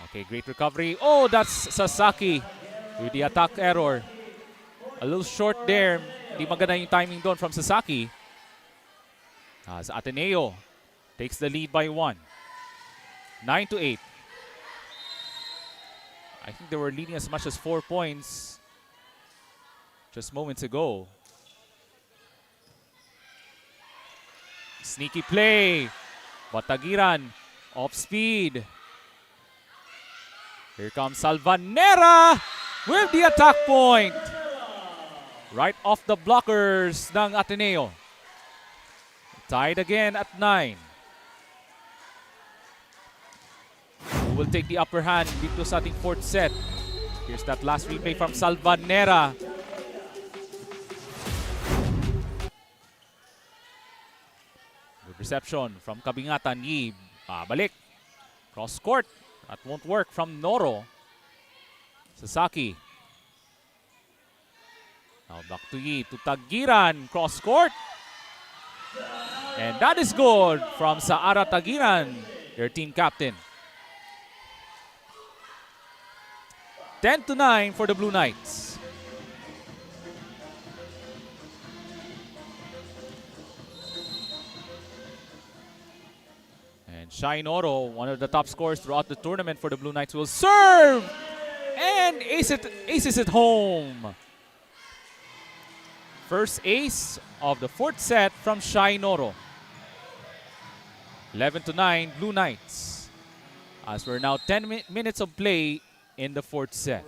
Okay, great recovery. Oh, that's Sasaki with the attack error. A little short there. Di maganda yung timing doon from Sasaki. As Ateneo takes the lead by 1. 9-8. I think they were leading as much as 4 points just moments ago. Sneaky play. Batagiran off speed. Here comes Salvanera with the attack point. Right off the blockers ng Ateneo. Tied again at 9. Who will take the upper hand dito sa ating fourth set? Here's that last replay from Salvanera. Good reception from Kabingatan. Yi, balik. Cross court. That won't work from Noro. Sasaki. Now back to Yi, to Tagiran. Cross court. And that is good from Saara Tagiran, their team captain. 10-9 for the Blue Knights. And Shine Oro, one of the top scorers throughout the tournament for the Blue Knights, will serve and aces it home. First ace of the fourth set from Shine Oro. 11-9 Blue Knights. As we're now 10 minutes of play in the fourth set.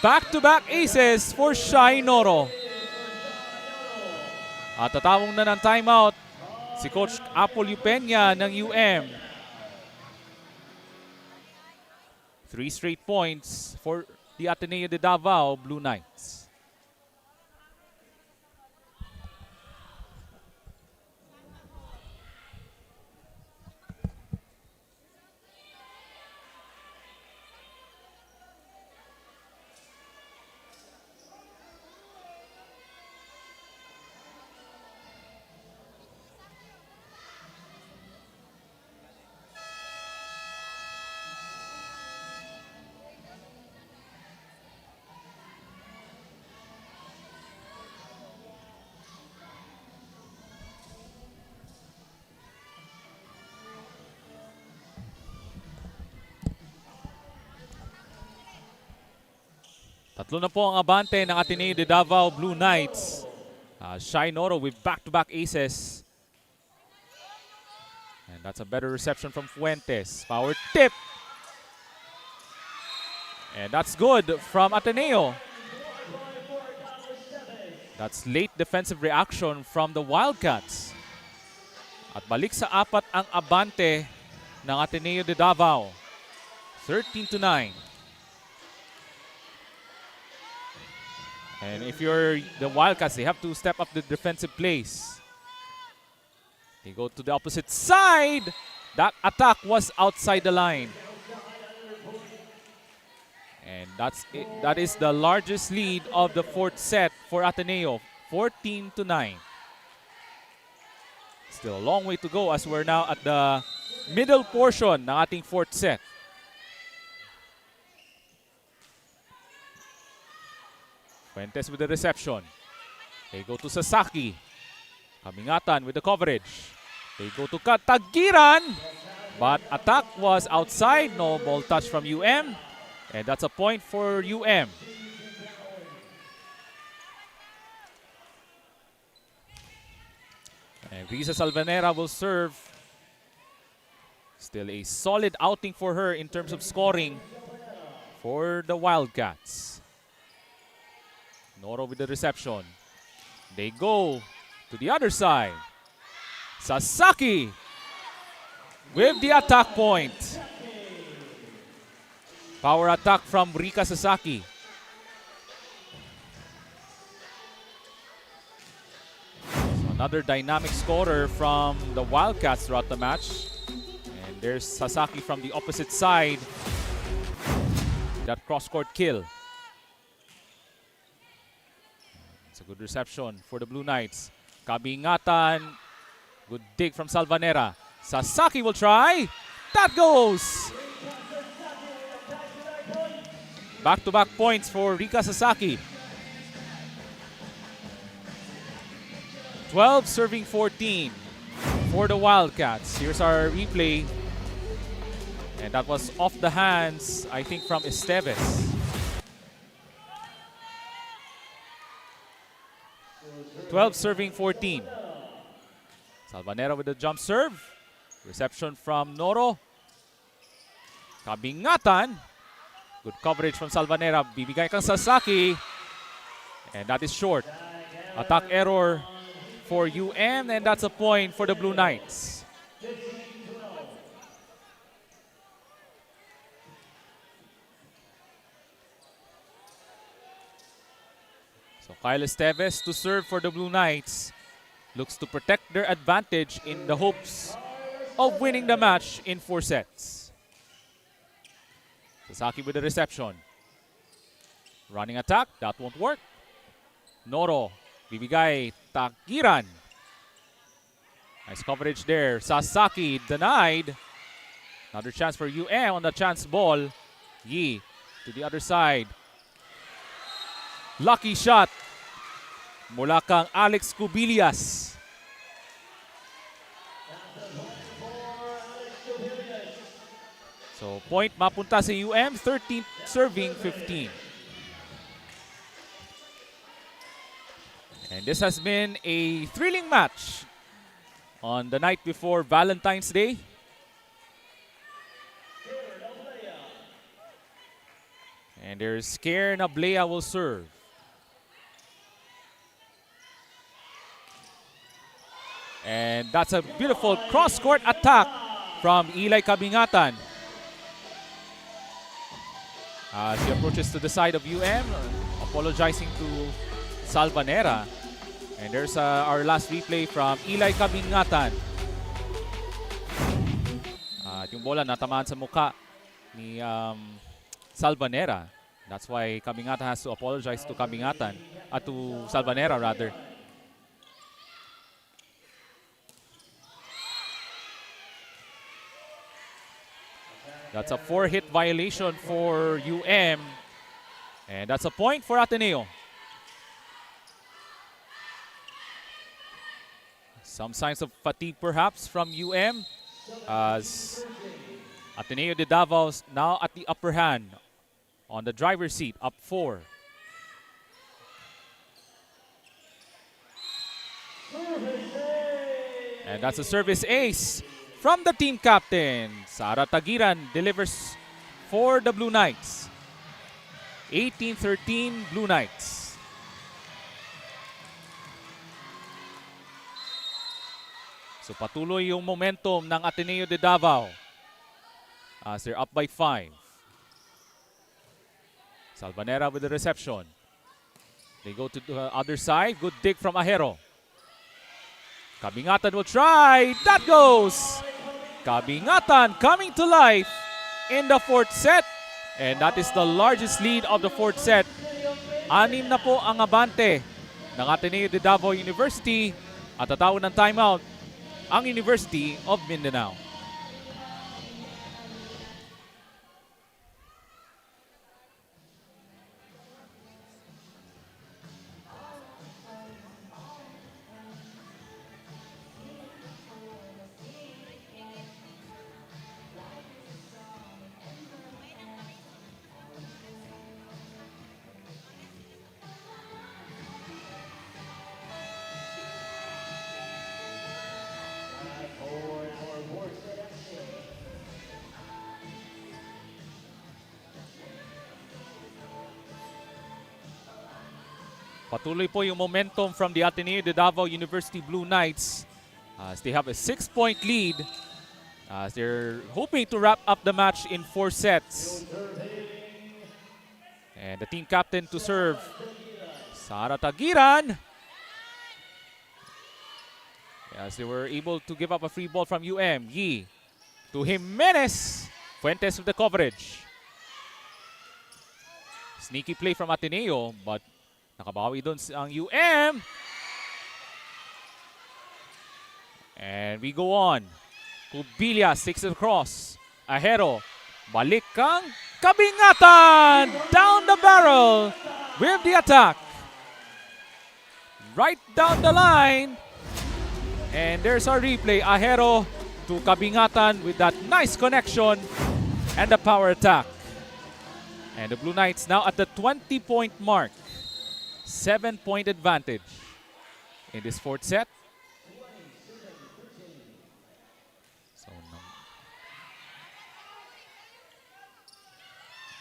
Back-to-back aces for Shine Oro. At tatawag na ng timeout si Coach Apollo Peña ng UM. 3 straight points for the Ateneo de Davao Blue Knights. Tatlo na po ang abante ng Ateneo de Davao Blue Knights. Shine Oro with back-to-back aces. And that's a better reception from Fuentes. Power tip. And that's good from Ateneo. That's late defensive reaction from the Wildcats. At balik sa apat ang abante ng Ateneo de Davao. 13-9. And if you're the Wildcats, they have to step up the defensive plays. They go to the opposite side. That attack was outside the line. And that is the largest lead of the fourth set for Ateneo, 14-9. Still a long way to go as we're now at the middle portion ng ating fourth set. Fuentes with the reception. They go to Sasaki. Kabingatan with the coverage. They go to Tagiran. But attack was outside. No ball touch from UM. And that's a point for UM. And Risa Salvanera will serve. Still a solid outing for her in terms of scoring for the Wildcats. Noro with the reception. They go to the other side. Sasaki with the attack point. Power attack from Rika Sasaki. So another dynamic scorer from the Wildcats throughout the match. And there's Sasaki from the opposite side. That cross-court kill. It's a good reception for the Blue Knights. Kabingatan. Good dig from Salvanera. Sasaki will try. That goes! Back-to-back points for Rika Sasaki. 12 serving 14 for the Wildcats. Here's our replay. And that was off the hands, I think, from Esteves. Serving 14. Salvanera with the jump serve. Reception from Noro. Kabingatan. Good coverage from Salvanera. Bibigay kang Sasaki. And that is short. Attack error for UM, and that's a point for the Blue Knights. So Kyle Esteves to serve for the Blue Knights. Looks to protect their advantage in the hopes of winning the match in 4 sets. Sasaki with the reception. Running attack, that won't work. Noro, bibigay, Tagiran. Nice coverage there. Sasaki denied. Another chance for UM on the chance ball. Yi to the other side. Lucky shot mula kang Alex Cubillas. So point mapunta sa UM, 13 serving 15. And this has been a thrilling match on the night before Valentine's Day. And there's Scare Nablea will serve. And that's a beautiful cross-court attack from Eli Kabingatan. As he approaches to the side of UM, apologizing to Salvanera. And there's our last replay from Eli Kabingatan. At yung bola natamaan sa mukha ni Salvanera. That's why Kabingatan has to apologize to Kabingatan. To Salvanera rather. That's a 4-hit violation for UM. And that's a point for Ateneo. Some signs of fatigue perhaps from UM as Ateneo de Davao now at the upper hand on the driver's seat, up 4. And that's a service ace from the team captain. Sara Tagiran delivers for the Blue Knights. 18-13 Blue Knights. So patuloy yung momentum ng Ateneo de Davao as they're up by 5. Salvanera with the reception. They go to the other side. Good dig from Ahero. Kabingatan will try. That goes. Kabingatan coming to life in the 4th set. And that is the largest lead of the 4th set. 6 na po ang abante ng Ateneo de Davao University at tatawag ng timeout ang University of Mindanao. Patuloy po yung momentum from the Ateneo de Davao University Blue Knights as they have a 6-point lead as they're hoping to wrap up the match in 4 sets. And the team captain to serve, Sara Tagiran. As they were able to give up a free ball from UM. Yi to Jimenez. Fuentes with the coverage. Sneaky play from Ateneo, but nakabawi doon ang UM. And we go on. Cubillas takes it across. Ahero. Balik kang Kabingatan. Down the barrel with the attack. Right down the line. And there's our replay. Ahero to Kabingatan with that nice connection and the power attack. And the Blue Knights now at the 20-point mark. 7-point advantage in this 4th set. So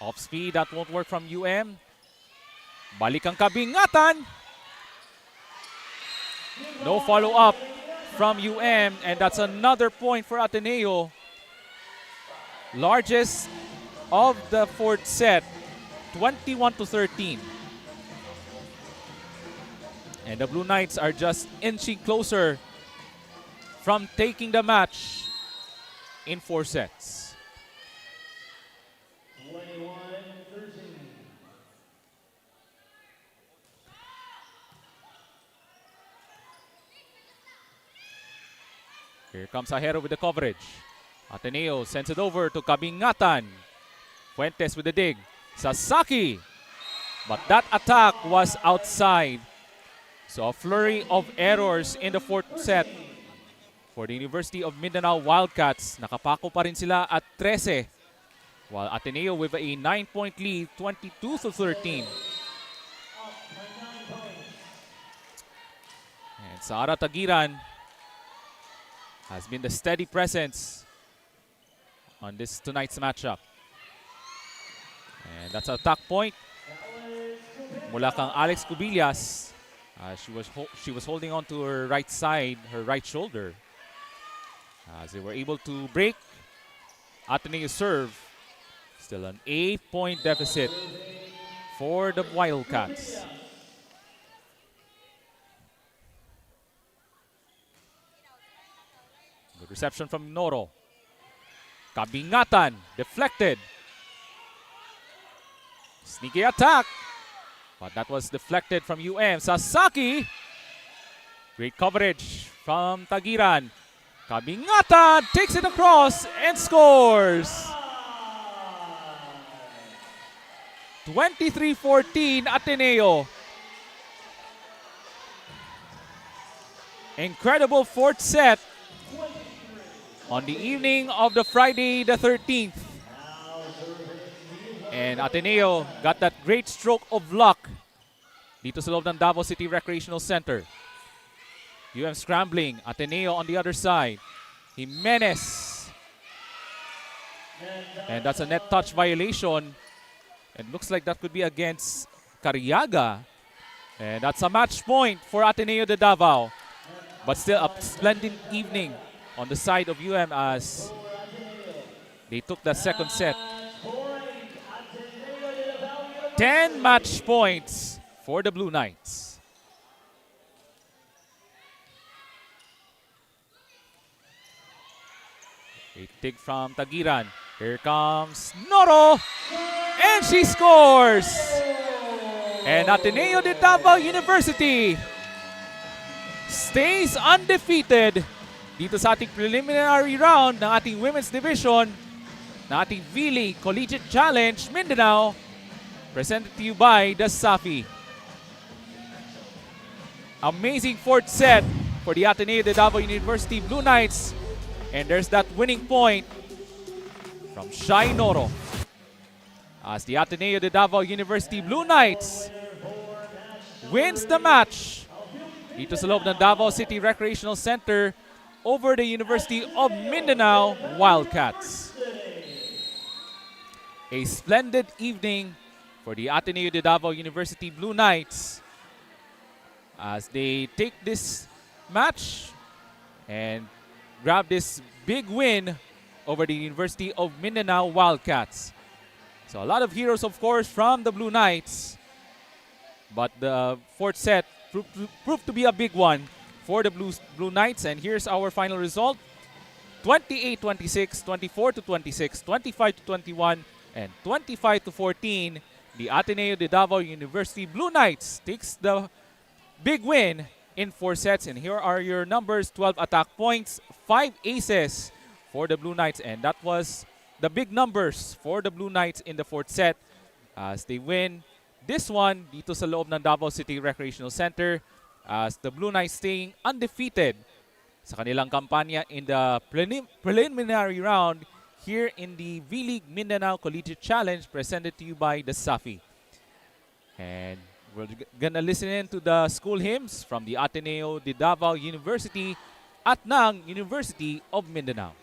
Off speed, that won't work from UM. Balik ang kabingatan. No follow-up from UM, and that's another point for Ateneo. Largest of the fourth set, 21-13. And the Blue Knights are just inching closer from taking the match in 4 sets. Here comes Ajero with the coverage. Ateneo sends it over to Kabingatan. Fuentes with the dig. Sasaki. But that attack was outside. So a flurry of errors in the 4th set for the University of Mindanao Wildcats. Nakapako pa rin sila at 13. While Ateneo with a 9-point lead, 22-13. And Sara Tagiran has been the steady presence on this tonight's matchup. And that's an attack point mula kang Alex Cubillas. She was holding on to her right side, her right shoulder. As they were able to break Ateneo's serve. Still an 8-point deficit for the Wildcats. Good reception from Noro. Kabingatan, deflected. Sneaky attack. But that was deflected from UM. Sasaki. Great coverage from Tagiran. Kabingatan takes it across and scores. 23-14 Ateneo. Incredible 4th set on the evening of the Friday the 13th. And Ateneo got that great stroke of luck dito sa loob ng Davao City Recreational Center. UM scrambling, Ateneo on the other side. Jimenez. And that's a net touch violation. It looks like that could be against Cariaga. And that's a match point for Ateneo de Davao. But still a splendid evening on the side of UM as they took the second set. 10 match points for the Blue Knights. A dig from Tagiran. Here comes Noro. And she scores! And Ateneo de Davao University stays undefeated dito sa ating preliminary round ng ating women's division na ating V-League Collegiate Challenge Mindanao, presented to you by DASAFI. Amazing 4th set for the Ateneo de Davao University Blue Knights. And there's that winning point from Shai Noro as the Ateneo de Davao University Blue Knights wins the match dito sa loob ng Davao City Recreational Center over the University of Mindanao Wildcats. A splendid evening for the Ateneo de Davao University Blue Knights as they take this match and grab this big win over the University of Mindanao Wildcats. So a lot of heroes, of course, from the Blue Knights. But the 4th set proved to be a big one for the Blue Knights. And here's our final result. 28-26, 24-26, 25-21, and 25-14. The Ateneo de Davao University Blue Knights takes the big win in 4 sets. And here are your numbers: 12 attack points, 5 aces for the Blue Knights. And that was the big numbers for the Blue Knights in the 4th set as they win this one dito sa loob ng Davao City Recreational Center, as the Blue Knights staying undefeated sa kanilang kampanya in the preliminary round here in the V-League Mindanao Collegiate Challenge presented to you by DASAFI. And we're gonna listen in to the school hymns from the Ateneo de Davao University at ng University of Mindanao.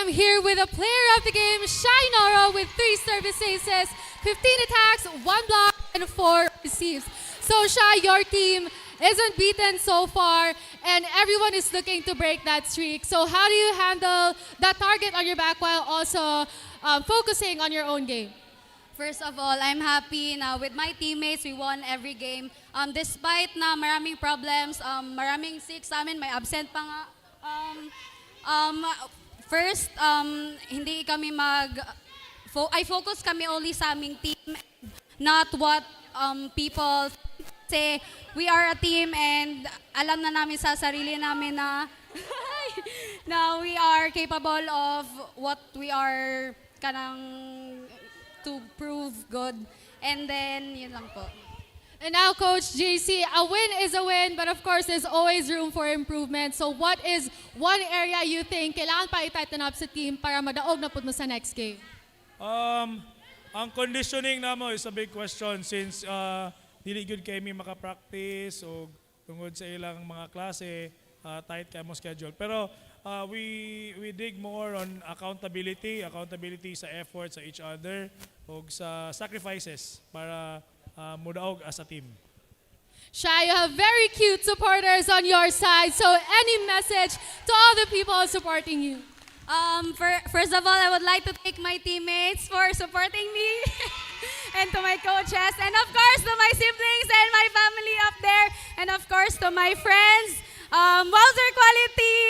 am here with a player of the game, Shai Noro, with 3 service aces, 15 attacks, 1 block, and 4 receives. So Shai, your team isn't beaten so far, and everyone is looking to break that streak. So how do you handle that target on your back while also focusing on your own game? First of all, I'm happy na with my teammates, we won every game. Despite na maraming problems, maraming sick sa amin, may absent pa nga. First, hindi kami I focus kami only sa aming team, not what people say. We are a team and alam na namin sa sarili namin na, na we are capable of what we are to prove good. And then, yun lang po. And now, Coach JC, a win is a win, but of course, there's always room for improvement. So what is one area you think kailangan pa i-tighten up sa team para madaog na po mo sa next game? Ang conditioning namo is a big question since dili good kami makapractice o tungod sa ilang mga klase, tight kay mo schedule. Pero we dig more on accountability sa effort sa each other o sa sacrifices para mudaog as a team. Shai, you have very cute supporters on your side. So any message to all the people supporting you? First of all, I would like to thank my teammates for supporting me and to my coaches and of course to my siblings and my family up there and of course to my friends, Wowzer Quality,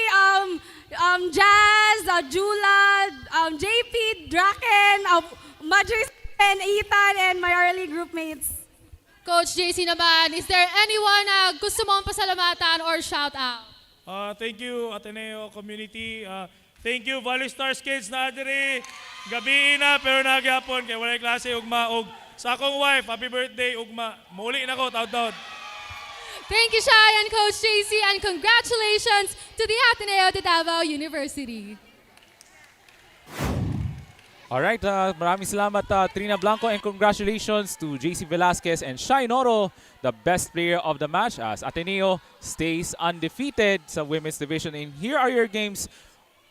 Jazz, Jula, JP, Draken, Madris, and Ethan, and my early group mates. Coach JC naman, is there anyone na gusto mong pasalamatan or shout out? Thank you Ateneo community. Thank you Valley Stars kids na diri. Gabi na pero nagyapon kay walay klase ugma og sa akong wife. Happy birthday ugma. Muli na ko taud-taud. Thank you, Shai and Coach JC, and congratulations to the Ateneo de Davao University. Alright, maraming salamat Trina Blanco, and congratulations to JC Velasquez and Shai Noro, the best player of the match, as Ateneo stays undefeated sa women's division. And here are your games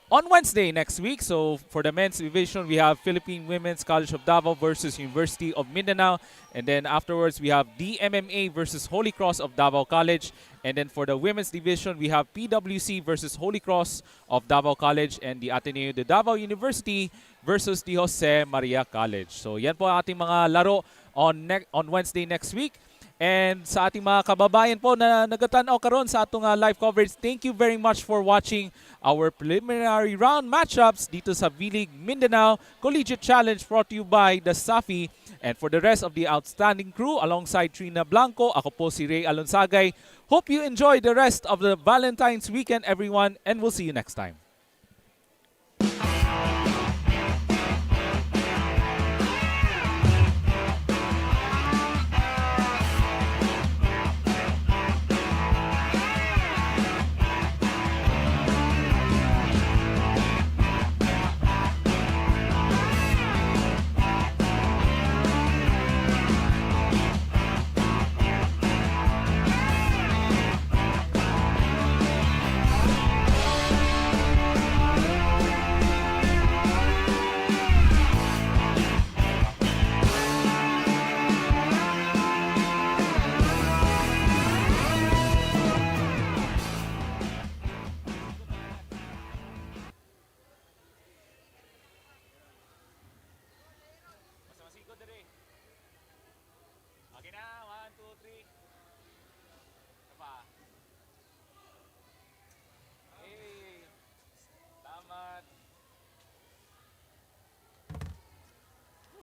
on Wednesday next week. So for the men's division, we have Philippine Women's College of Davao versus University of Mindanao. And then afterwards, we have DMMA versus Holy Cross of Davao College. And then for the women's division, we have PWC versus Holy Cross of Davao College and the Ateneo de Davao University versus the Jose Maria College. So yan po ang ating mga laro on Wednesday next week. And sa ating mga kababayan po na nagatanaw karon sa atong live coverage, thank you very much for watching our preliminary round matchups dito sa V-League Mindanao Collegiate Challenge, brought to you by DASAFI. And for the rest of the outstanding crew, alongside Trina Blanco, ako po si Ray Alonsagay. Hope you enjoy the rest of the Valentine's weekend, everyone, and we'll see you next time.